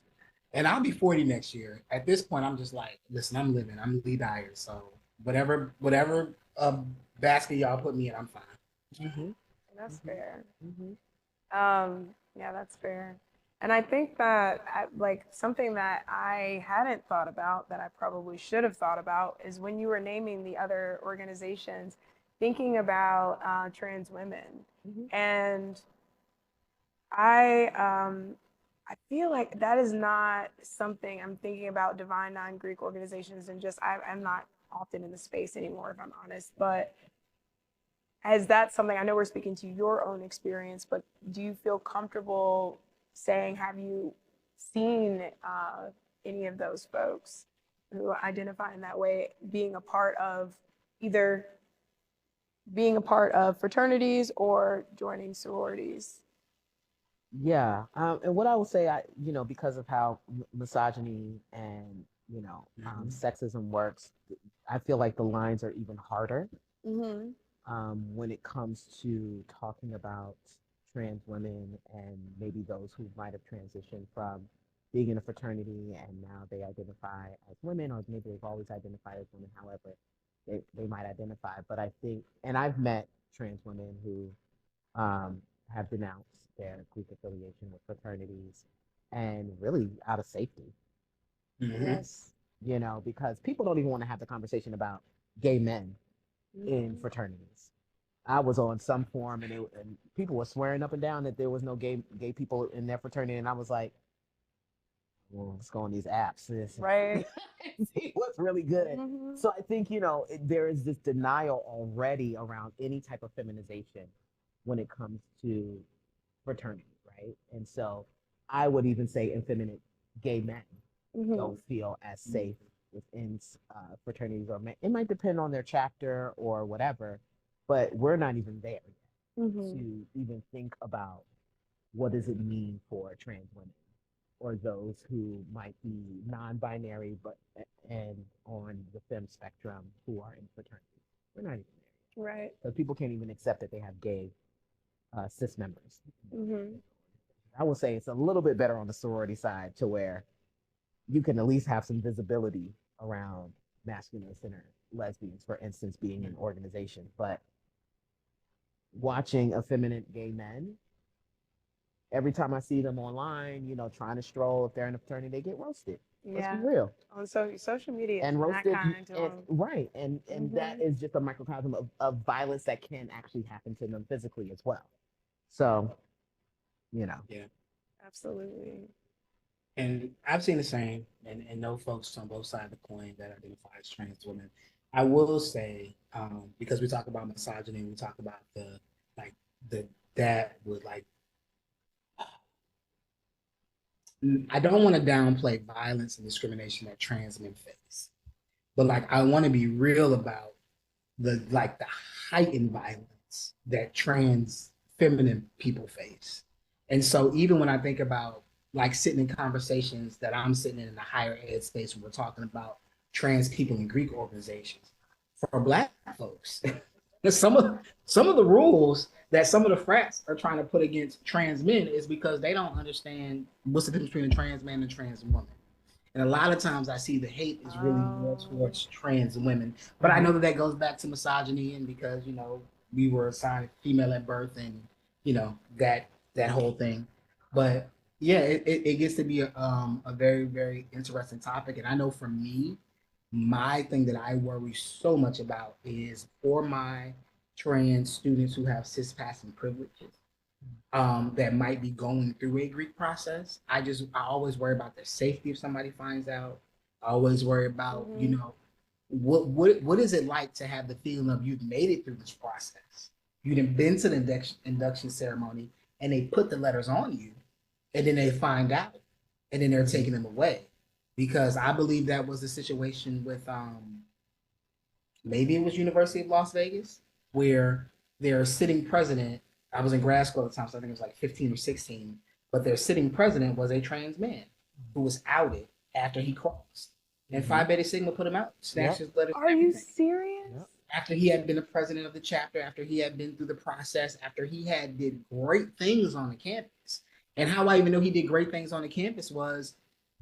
Speaker 5: And I'll be 40 next year. At this point, I'm just like, listen, I'm living. I'm Lee Dyer, so whatever basket y'all put me in, I'm fine.
Speaker 4: Mm-hmm.
Speaker 3: that's fair.
Speaker 4: Mm-hmm.
Speaker 3: Yeah, that's fair. And I think that like something that I hadn't thought about that I probably should have thought about is when you were naming the other organizations, thinking about trans women.
Speaker 4: Mm-hmm.
Speaker 3: And I feel like that is not something I'm thinking about divine non-Greek organizations and just I'm not often in the space anymore, if I'm honest. But is that something, I know we're speaking to your own experience, but do you feel comfortable saying, have you seen any of those folks who identify in that way being a part of either being a part of fraternities or joining sororities?
Speaker 4: Yeah, and what I would say, because of how misogyny and sexism works, I feel like the lines are even harder
Speaker 3: Mm-hmm.
Speaker 4: when it comes to talking about trans women and maybe those who might have transitioned from being in a fraternity and now they identify as women, or maybe they've always identified as women, however they might identify. But I think, and I've met trans women who have denounced their Greek affiliation with fraternities and really out of safety.
Speaker 5: Mm-hmm.
Speaker 3: Yes.
Speaker 4: Because people don't even want to have the conversation about gay men in fraternities. I was on some forum and people were swearing up and down that there was no gay people in their fraternity, and I was like, well, let's go on these apps.
Speaker 3: Right.
Speaker 4: See what's really good.
Speaker 3: Mm-hmm.
Speaker 4: So I think there is this denial already around any type of feminization when it comes to fraternity, right? And so I would even say effeminate gay men don't feel as safe within fraternities, or it might depend on their chapter or whatever, but we're not even there yet to even think about what does it mean for trans women or those who might be non-binary and on the femme spectrum who are in fraternity. We're not even there yet.
Speaker 3: Right.
Speaker 4: So people can't even accept that they have gay cis members.
Speaker 3: Mm-hmm.
Speaker 4: I would say it's a little bit better on the sorority side to where you can at least have some visibility around masculine-centered lesbians, for instance, being in organizations. But watching effeminate gay men, every time I see them online, trying to stroll, if they're in a fraternity, they get roasted. Let's be real.
Speaker 3: On social media,
Speaker 4: And roasted,
Speaker 3: right.
Speaker 4: And that is just a microcosm of violence that can actually happen to them physically as well. So,
Speaker 5: Yeah.
Speaker 3: Absolutely.
Speaker 5: And I've seen the same, and know folks on both sides of the coin that identify as trans women. I will say, because we talk about misogyny, we talk about that would like. I don't want to downplay violence and discrimination that trans men face, but I want to be real about the heightened violence that trans feminine people face. And so even when I think about sitting in conversations that I'm sitting in the higher ed space when we're talking about trans people in Greek organizations, for Black folks, some of the rules that some of the frats are trying to put against trans men is because they don't understand what's the difference between a trans man and a trans woman. And a lot of times I see the hate is really more towards trans women. But I know that goes back to misogyny and because, we were assigned female at birth and, that whole thing. But yeah, it gets to be a very, very interesting topic. And I know for me, my thing that I worry so much about is for my trans students who have cis passing privileges, that might be going through a Greek process. I always worry about their safety if somebody finds out. I always worry about, what is it like to have the feeling of you've made it through this process? You've been to the induction ceremony and they put the letters on you, and then they find out, and then they're taking them away. Because I believe that was the situation with maybe it was University of Las Vegas, where their sitting president, I was in grad school at the time, so I think it was like 15 or 16, but their sitting president was a trans man who was outed after he crossed. And Phi Beta Sigma put him out, snatched his letters.
Speaker 3: Are you serious?
Speaker 4: Yep.
Speaker 5: After he had been the president of the chapter, after he had been through the process, after he had did great things on the campus. And how I even know he did great things on the campus was,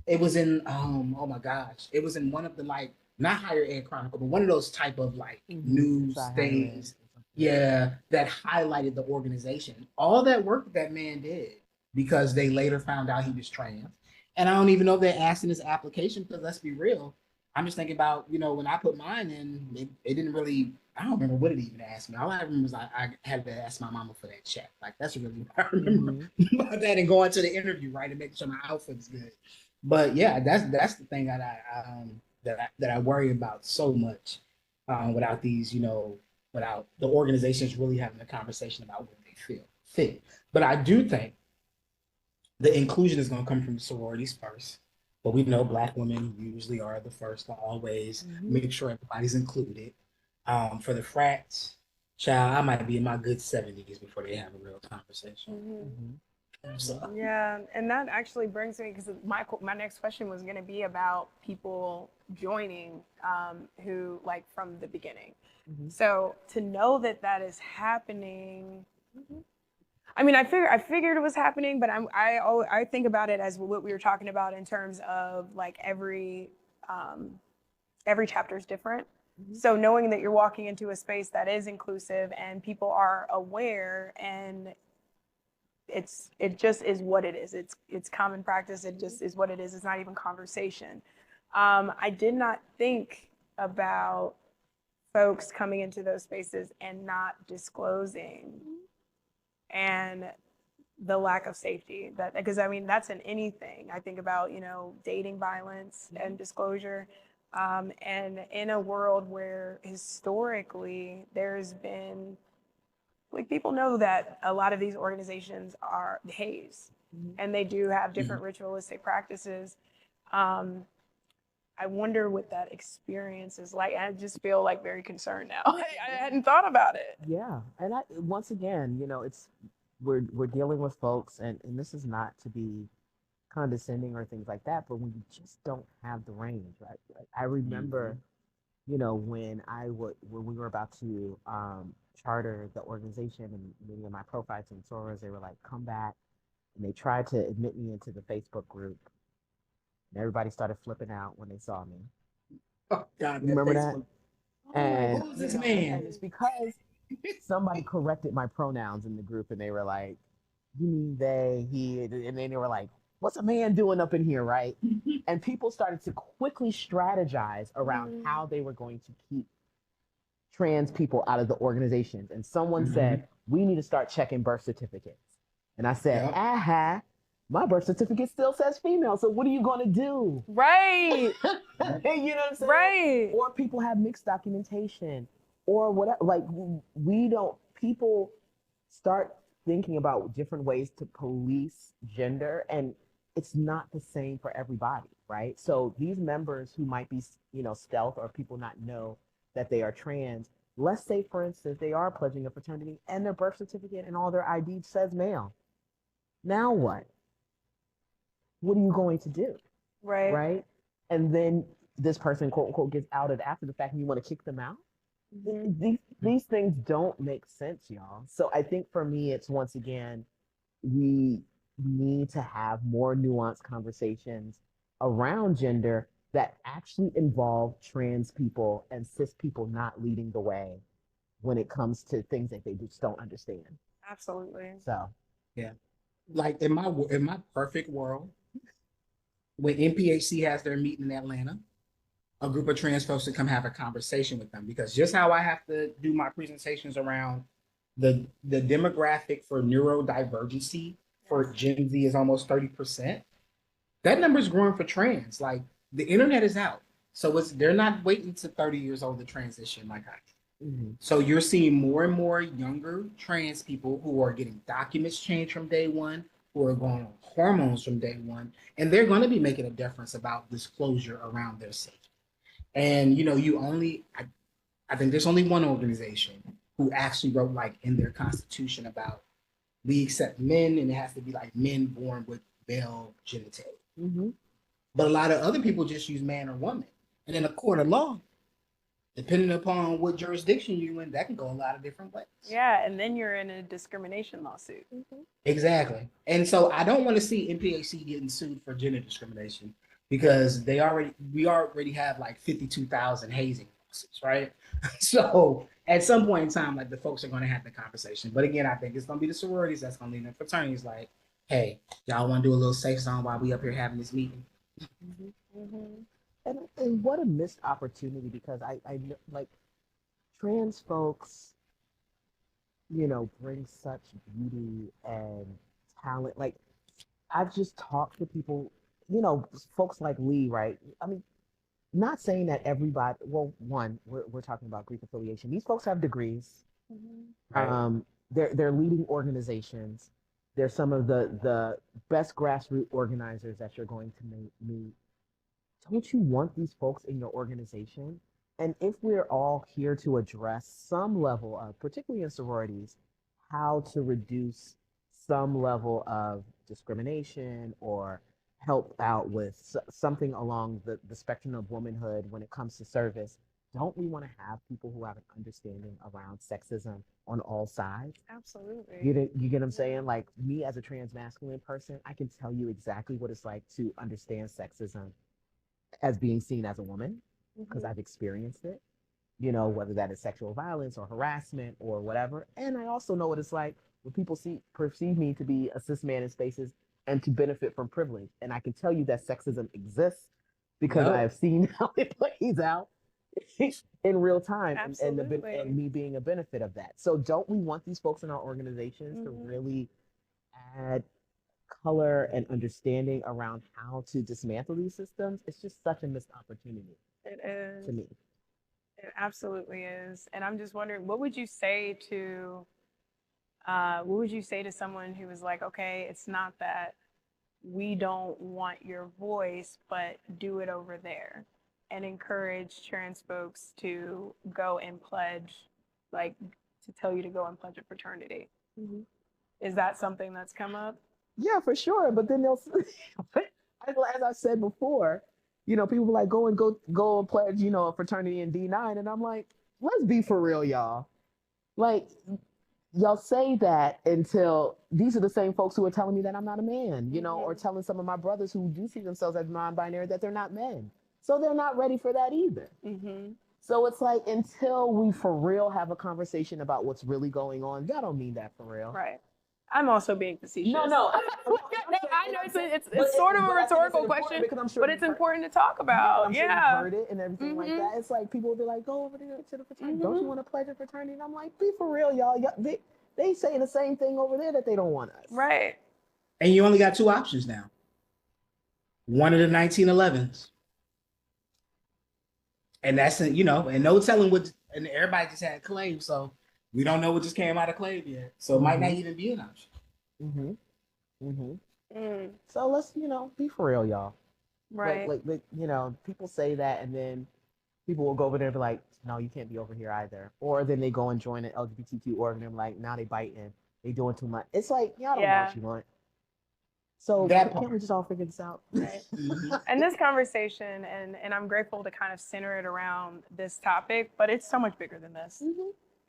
Speaker 5: it was in, oh my gosh, it was in one of the, like, not Higher Ed Chronicle, but one of those type of like news things, that highlighted the organization. All that work that man did, because they later found out he was trans. And I don't even know if they asked in his application, because let's be real, I'm just thinking about, when I put mine in, it didn't really, I don't remember what it even asked me. All I remember was I had to ask my mama for that check. Like, that's really what I remember about that, and going to the interview, right, and making sure my outfit is good. But yeah, that's the thing that I worry about so much, without these, without the organizations really having a conversation about what they feel fit. But I do think the inclusion is going to come from sororities first. But we know Black women usually are the first to always make sure everybody's included. For the frats, child, I might be in my good 70s before they have a real conversation. So.
Speaker 3: Yeah, and that actually brings me, because my next question was going to be about people joining who, like, from the beginning. So to know that that is happening, I mean, I figured it was happening, but I think about it as what we were talking about in terms of, like, every chapter is different. So knowing that you're walking into a space that is inclusive and people are aware, and it just is what it is. It's common practice. It just is what it is. It's not even conversation. I did not think about folks coming into those spaces and not disclosing, and the lack of safety, that, because I mean, that's in anything. I think about, dating violence and disclosure. And in a world where historically there's been, like, people know that a lot of these organizations are haze, and they do have different ritualistic practices. I wonder what that experience is like. I just feel like very concerned now. I hadn't thought about it.
Speaker 4: Yeah, and once again, we're dealing with folks, and this is not to be condescending or things like that, but when you just don't have the range, right? I remember, when we were about to charter the organization, and many of my pro-fights and sorors, they were like, come back, and they tried to admit me into the Facebook group, and everybody started flipping out when they saw me.
Speaker 5: Oh God,
Speaker 4: remember that? And
Speaker 5: who's this man?
Speaker 4: And it's because somebody corrected my pronouns in the group, and they were like, you mean they, he, and then they were like, what's a man doing up in here, right? And people started to quickly strategize around how they were going to keep trans people out of the organizations. And someone said, we need to start checking birth certificates. And I said, my birth certificate still says female, so what are you going to do?
Speaker 3: Right.
Speaker 4: You know what I'm saying?
Speaker 3: Right.
Speaker 4: Or people have mixed documentation, or whatever. Like, people start thinking about different ways to police gender, and it's not the same for everybody, right? So these members who might be, stealth, or people not know that they are trans, let's say, for instance, they are pledging a fraternity and their birth certificate and all their ID says male. Now what? What are you going to do?
Speaker 3: Right.
Speaker 4: Right? And then this person, quote unquote, gets outed after the fact, and you want to kick them out? These things don't make sense, y'all. So I think for me, it's, once again, we need to have more nuanced conversations around gender that actually involve trans people and cis people not leading the way when it comes to things that they just don't understand.
Speaker 3: Absolutely.
Speaker 4: So,
Speaker 5: yeah, like in my perfect world, when NPHC has their meeting in Atlanta, a group of trans folks to come have a conversation with them, because just how I have to do my presentations around the demographic for neurodivergency for Gen Z is almost 30%. That number is growing for trans. Like the internet is out. So they're not waiting to 30 years old to transition like I did.
Speaker 4: Mm-hmm.
Speaker 5: So you're seeing more and more younger trans people who are getting documents changed from day one, who are going on hormones from day one, and they're going to be making a difference about disclosure around their safety. And I think there's only one organization who actually wrote like in their constitution about we accept men and it has to be like men born with male genitalia.
Speaker 4: Mm-hmm.
Speaker 5: But a lot of other people just use man or woman. And in a court of law, depending upon what jurisdiction you're in, that can go a lot of different ways.
Speaker 3: Yeah, and then you're in a discrimination lawsuit.
Speaker 4: Mm-hmm.
Speaker 5: Exactly. And so I don't want to see NPHC getting sued for gender discrimination because we already have like 52,000 hazing lawsuits, right? So at some point in time, like the folks are going to have the conversation. But again, I think it's going to be the sororities that's going to lead the fraternities like, hey, y'all want to do a little safe zone while we up here having this meeting?
Speaker 4: Mm-hmm. Mm-hmm. And what a missed opportunity, because I like trans folks, bring such beauty and talent. Like I've just talked to people, folks like Lee, right? I mean, not saying that everybody, well, we're talking about Greek affiliation. These folks have degrees.
Speaker 3: Mm-hmm.
Speaker 5: Right.
Speaker 4: They're leading organizations. They're some of the best grassroots organizers that you're going to meet. Don't you want these folks in your organization? And if we're all here to address some level of, particularly in sororities, how to reduce some level of discrimination or help out with something along the spectrum of womanhood when it comes to service, don't we want to have people who have an understanding around sexism on all sides?
Speaker 3: Absolutely.
Speaker 4: You get what I'm saying? Like me as a trans masculine person, I can tell you exactly what it's like to understand sexism as being seen as a woman, because I've experienced it, whether that is sexual violence or harassment or whatever. And I also know what it's like when people perceive me to be a cis man in spaces and to benefit from privilege. And I can tell you that sexism exists because I have seen how it plays out in real time, and me being a benefit of that. So don't we want these folks in our organizations to really add color and understanding around how to dismantle these systems? It's just such a missed opportunity.
Speaker 3: It is.
Speaker 4: To me.
Speaker 3: It absolutely is. And I'm just wondering, what would you say to someone who was like, okay, it's not that we don't want your voice, but do it over there, and encourage trans folks to go and pledge, like to tell you to go and pledge a fraternity?
Speaker 4: Mm-hmm.
Speaker 3: Is that something that's come up?
Speaker 4: Yeah, for sure. But then they'll, as I said before, people were like, go and pledge, a fraternity in D9. And I'm like, let's be for real, y'all. Like, y'all say that until these are the same folks who are telling me that I'm not a man, or telling some of my brothers who do see themselves as non-binary that they're not men. So they're not ready for that either. Mm-hmm. So it's like, until we for real have a conversation about what's really going on, that don't mean that for real.
Speaker 3: Right. I'm also being facetious.
Speaker 4: No.
Speaker 3: I know it's sort of a rhetorical question, but it's important to talk about.
Speaker 4: I'm sure you've heard it and everything like that. It's like people will be like, go over there to the fraternity. Don't you want to pledge a fraternity? And I'm like, be for real, y'all. They say the same thing over there that they don't want us.
Speaker 3: Right.
Speaker 5: And you only got two options now. One of the 1911s. And that's, and no telling what, and everybody just had claim, so we don't know what just came out of claim yet. So it might not even be an option.
Speaker 4: So let's, be for real, y'all.
Speaker 3: Right.
Speaker 4: Like, people say that, and then people will go over there and be like, no, you can't be over here either. Or then they go and join an LGBTQ org, and they're like, now they biting. They doing too much. It's like, y'all don't know what you want. So can't we just all figure this out?
Speaker 3: Right. And this conversation, and I'm grateful to kind of center it around this topic, but it's so much bigger than this.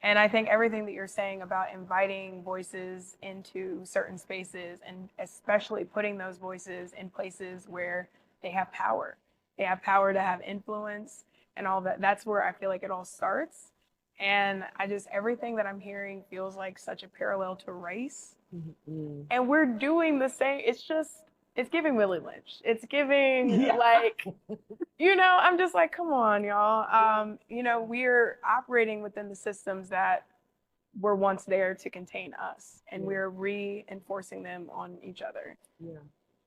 Speaker 3: And I think everything that you're saying about inviting voices into certain spaces, and especially putting those voices in places where they have power to have influence and all that, that's where I feel like it all starts. And everything that I'm hearing feels like such a parallel to race. And we're doing the same. It's giving Willie Lynch. It's giving like, I'm just like, come on, y'all. We're operating within the systems that were once there to contain us, and we're reinforcing them on each other.
Speaker 4: Yeah.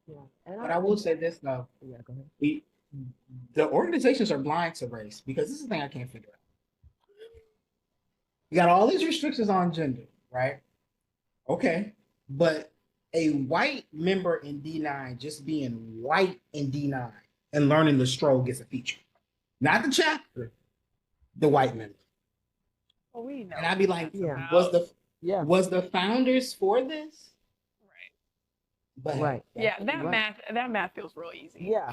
Speaker 4: Yeah. And
Speaker 5: But I will say this though.
Speaker 4: Yeah, go ahead.
Speaker 5: The organizations are blind to race because this is the thing I can't figure out. You got all these restrictions on gender, right? Okay. But a white member in D9 just being white in D9 and learning the stroll gets a feature. Not the chapter, the white member.
Speaker 3: Well, we know.
Speaker 5: And I'd be like,
Speaker 4: Yeah.
Speaker 5: was the founders for this?
Speaker 3: Right.
Speaker 5: But
Speaker 4: Right.
Speaker 3: Yeah, that math feels real easy.
Speaker 4: Yeah.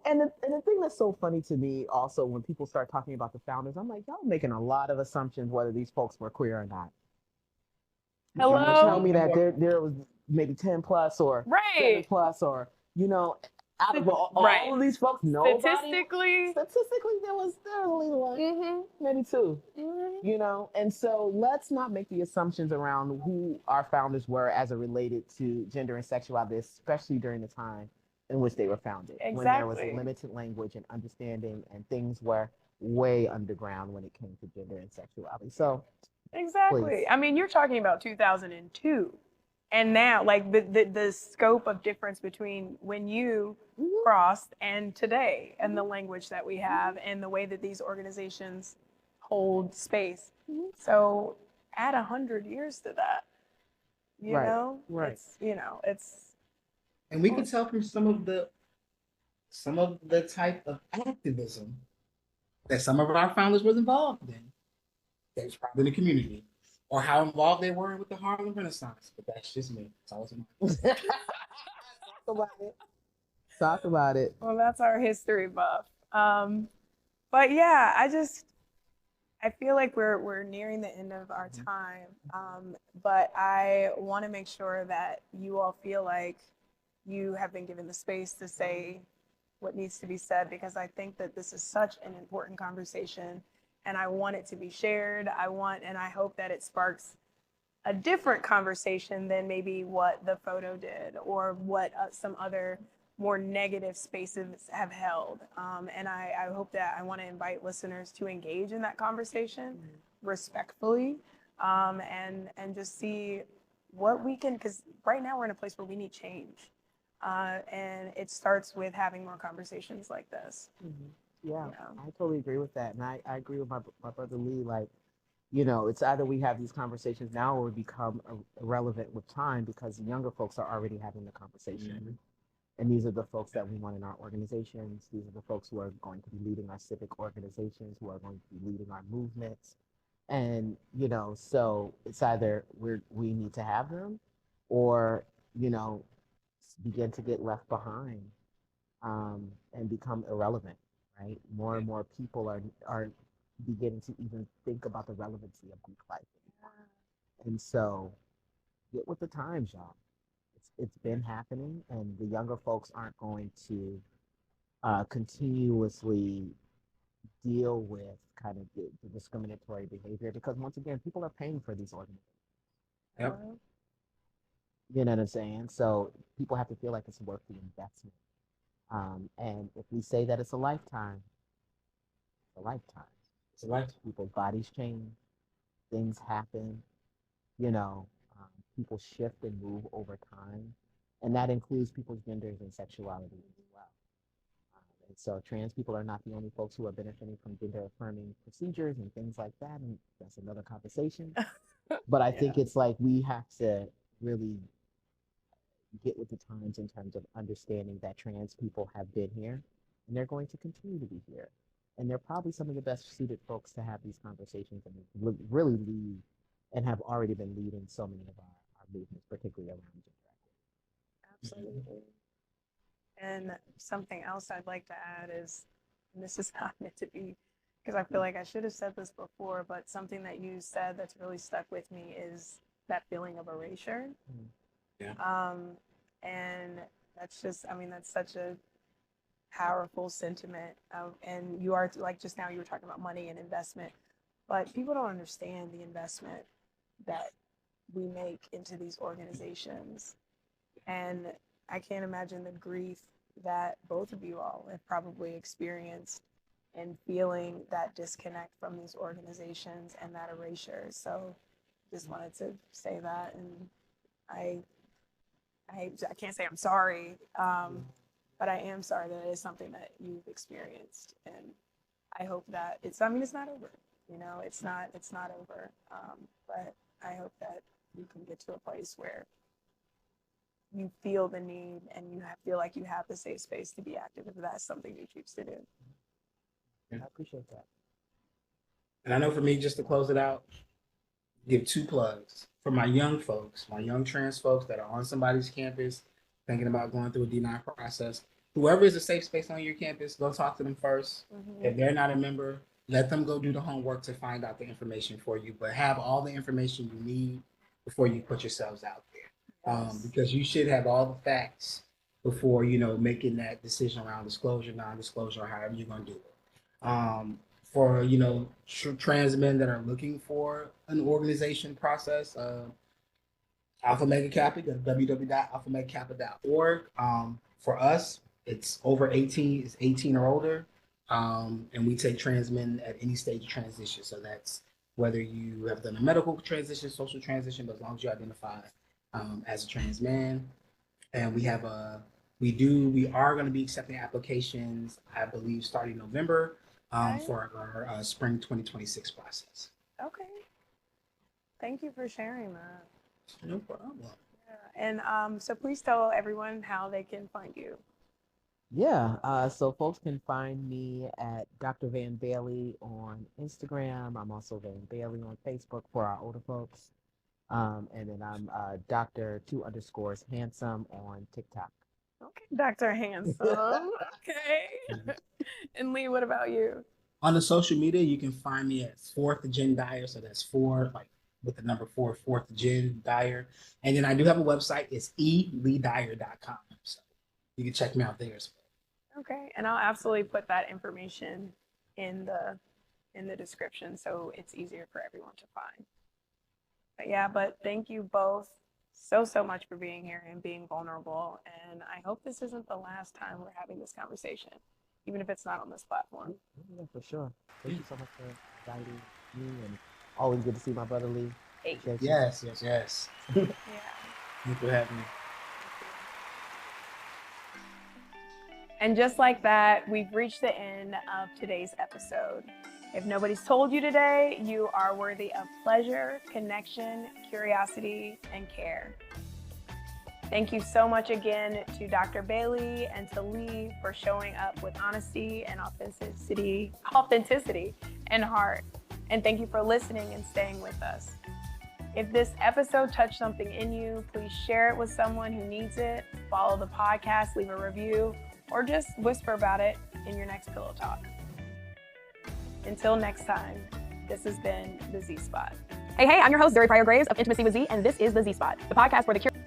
Speaker 4: And the thing that's so funny to me also when people start talking about the founders, I'm like, y'all making a lot of assumptions whether these folks were queer or not.
Speaker 3: Hello?
Speaker 4: You're tell me that there was maybe 10 plus or 7 plus or, out of all of these folks, nobody.
Speaker 3: Statistically,
Speaker 4: there was only one, maybe two, and so let's not make the assumptions around who our founders were as it related to gender and sexuality, especially during the time in which they were founded, when there was a limited language and understanding and things were way underground when it came to gender and sexuality. So
Speaker 3: exactly. Please. I mean, you're talking about 2002. And now, like the scope of difference between when you crossed and today, and the language that we have, and the way that these organizations hold space. So add 100 years to that, you know, it's, it's.
Speaker 5: And we can tell from some of the type of activism that some of our founders was involved in. That was probably in the community. Or how involved they were with the Harlem Renaissance, but that's just me. It's always mine.
Speaker 4: Talk about it.
Speaker 3: Well, that's our history buff. But yeah, I feel like we're nearing the end of our time. But I want to make sure that you all feel like you have been given the space to say what needs to be said, because I think that this is such an important conversation. And I want it to be shared. And I hope that it sparks a different conversation than maybe what the photo did, or what some other more negative spaces have held. And I hope that I want to invite listeners to engage in that conversation respectfully, and just see what we can, because right now we're in a place where we need change. And it starts with having more conversations like this.
Speaker 4: Yeah, I totally agree with that. And I agree with my brother Lee. Like, it's either we have these conversations now or we become irrelevant with time, because the younger folks are already having the conversation. And these are the folks that we want in our organizations. These are the folks who are going to be leading our civic organizations, who are going to be leading our movements. And, so it's either we need to have them, or, begin to get left behind, and become irrelevant. Right, more and more people are beginning to even think about the relevancy of Greek life anymore. And so, get with the times, y'all. It's been happening, and the younger folks aren't going to continuously deal with kind of the discriminatory behavior, because once again, people are paying for these organizations.
Speaker 5: Yep.
Speaker 4: You know what I'm saying? So people have to feel like it's worth the investment. And if we say that it's a lifetime, it's a lifetime.
Speaker 5: It's a lifetime.
Speaker 4: People's bodies change, things happen, people shift and move over time. And that includes people's genders and sexuality as well. And so trans people are not the only folks who are benefiting from gender affirming procedures and things like that. And that's another conversation. But I think it's like we have to really get with the times in terms of understanding that trans people have been here and they're going to continue to be here. And they're probably some of the best suited folks to have these conversations and really lead, and have already been leading so many of our movements, particularly around gender equity.
Speaker 3: Absolutely. And something else I'd like to add is, and this is not meant to be, because I feel like I should have said this before, but something that you said that's really stuck with me is that feeling of erasure. And that's just, that's such a powerful sentiment. And you are, like just now you were talking about money and investment, but people don't understand the investment that we make into these organizations. And I can't imagine the grief that both of you all have probably experienced in feeling that disconnect from these organizations and that erasure. So just wanted to say that. And I can't say I'm sorry, but I am sorry that it is something that you've experienced. And I hope that it's not over. You know, it's not over. But I hope that you can get to a place where you feel the need and you feel like you have the safe space to be active if that's something you choose to do.
Speaker 4: I appreciate that.
Speaker 5: And I know for me, just to close it out, give 2 plugs for my young folks, my young trans folks that are on somebody's campus, thinking about going through a D9 process. Whoever is a safe space on your campus, go talk to them first. If they're not a member, let them go do the homework to find out the information for you, but have all the information you need before you put yourselves out there. Because you should have all the facts before, you know, making that decision around disclosure, non-disclosure, or however you're going to do it. For, you know, trans men that are looking for an organization process, Alpha Mega Kappa, go to www.alphamegakappa.org. For us, it's over 18, it's 18 or older. And we take trans men at any stage of transition. So that's whether you have done a medical transition, social transition, but as long as you identify as a trans man. And we are going to be accepting applications, I believe, starting November for our spring 2026 process.
Speaker 3: Okay. Thank you for sharing that.
Speaker 5: No problem.
Speaker 3: Yeah. And so please tell everyone how they can find you.
Speaker 4: Yeah, so folks can find me at Dr. Van Bailey on Instagram. I'm also Van Bailey on Facebook for our older folks. And then I'm Dr. 2_Handsome on TikTok.
Speaker 3: Okay, Dr. Handsome. Okay. And Lee, what about you?
Speaker 5: On the social media, you can find me at 4th Gen Dyer. So that's 4, like with the number 4, 4th Gen Dyer. And then I do have a website. It's eleedyer.com. So you can check me out there as well.
Speaker 3: Okay, and I'll absolutely put that information in the description so it's easier for everyone to find. But yeah, but thank you both so much for being here and being vulnerable. And I hope this isn't the last time we're having this conversation, even if it's not on this platform.
Speaker 4: Yeah, for sure. Thank you so much for inviting me, and always good to see my brother Lee.
Speaker 3: Hey.
Speaker 5: Yes.
Speaker 3: Yeah.
Speaker 5: Thank you for having me.
Speaker 3: And just like that, we've reached the end of today's episode. If nobody's told you today, you are worthy of pleasure, connection, curiosity, and care. Thank you so much again to Dr. Bailey and to Lee for showing up with honesty and authenticity and heart. And thank you for listening and staying with us. If this episode touched something in you, please share it with someone who needs it. Follow the podcast, leave a review, or just whisper about it in your next pillow talk. Until next time, this has been The Z Spot. Hey, I'm your host, Zuri Pryor-Graves of Intimacy with Z, and this is The Z Spot, the podcast for the curious.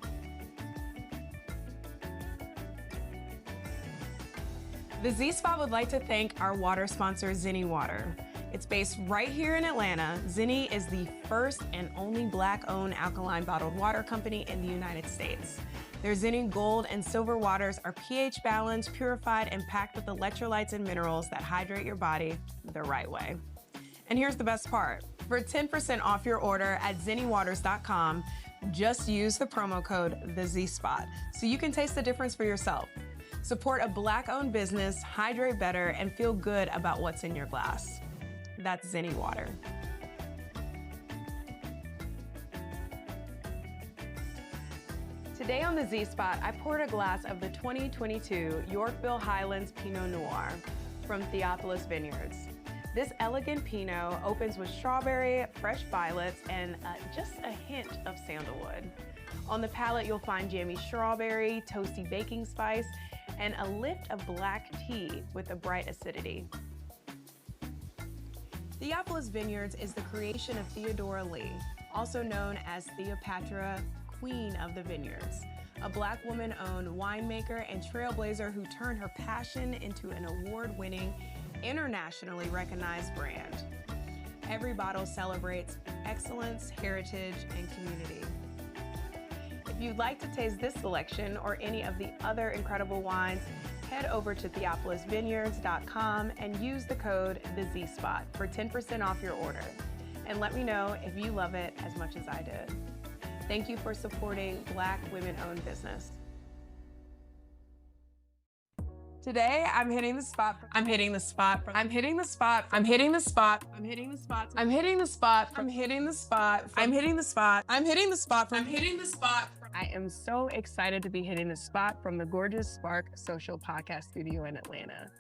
Speaker 3: The Z Spot would like to thank our water sponsor, Zinni Water. It's based right here in Atlanta. Zinni is the first and only Black-owned alkaline bottled water company in the United States. Their Zinni Gold and Silver waters are pH balanced, purified, and packed with electrolytes and minerals that hydrate your body the right way. And here's the best part. For 10% off your order at zinniwaters.com, just use the promo code TheZSpot so you can taste the difference for yourself. Support a Black-owned business, hydrate better, and feel good about what's in your glass. That's Zinni Water. Today on the Z Spot, I poured a glass of the 2022 Yorkville Highlands Pinot Noir from Theophilus Vineyards. This elegant Pinot opens with strawberry, fresh violets, and just a hint of sandalwood. On the palate, you'll find jammy strawberry, toasty baking spice, and a lift of black tea with a bright acidity. Theophilus Vineyards is the creation of Theodora Lee, also known as Theopatra, Queen of the Vineyards, a Black woman-owned winemaker and trailblazer who turned her passion into an award-winning, internationally recognized brand. Every bottle celebrates excellence, heritage, and community. If you'd like to taste this selection or any of the other incredible wines, head over to theophilusvineyards.com and use the code TheZSpot for 10% off your order. and let me know if you love it as much as I did. Thank you for supporting Black women-owned business.
Speaker 1: Today, I'm hitting the spot. I'm hitting the spot. I'm hitting the spot. I'm hitting the spot. I'm hitting the spot. I'm hitting the spot. I'm hitting the spot. I'm hitting the spot. I'm hitting the spot. I'm hitting the spot. I am so excited to be hitting the spot from the gorgeous Spark Social Podcast Studio in Atlanta.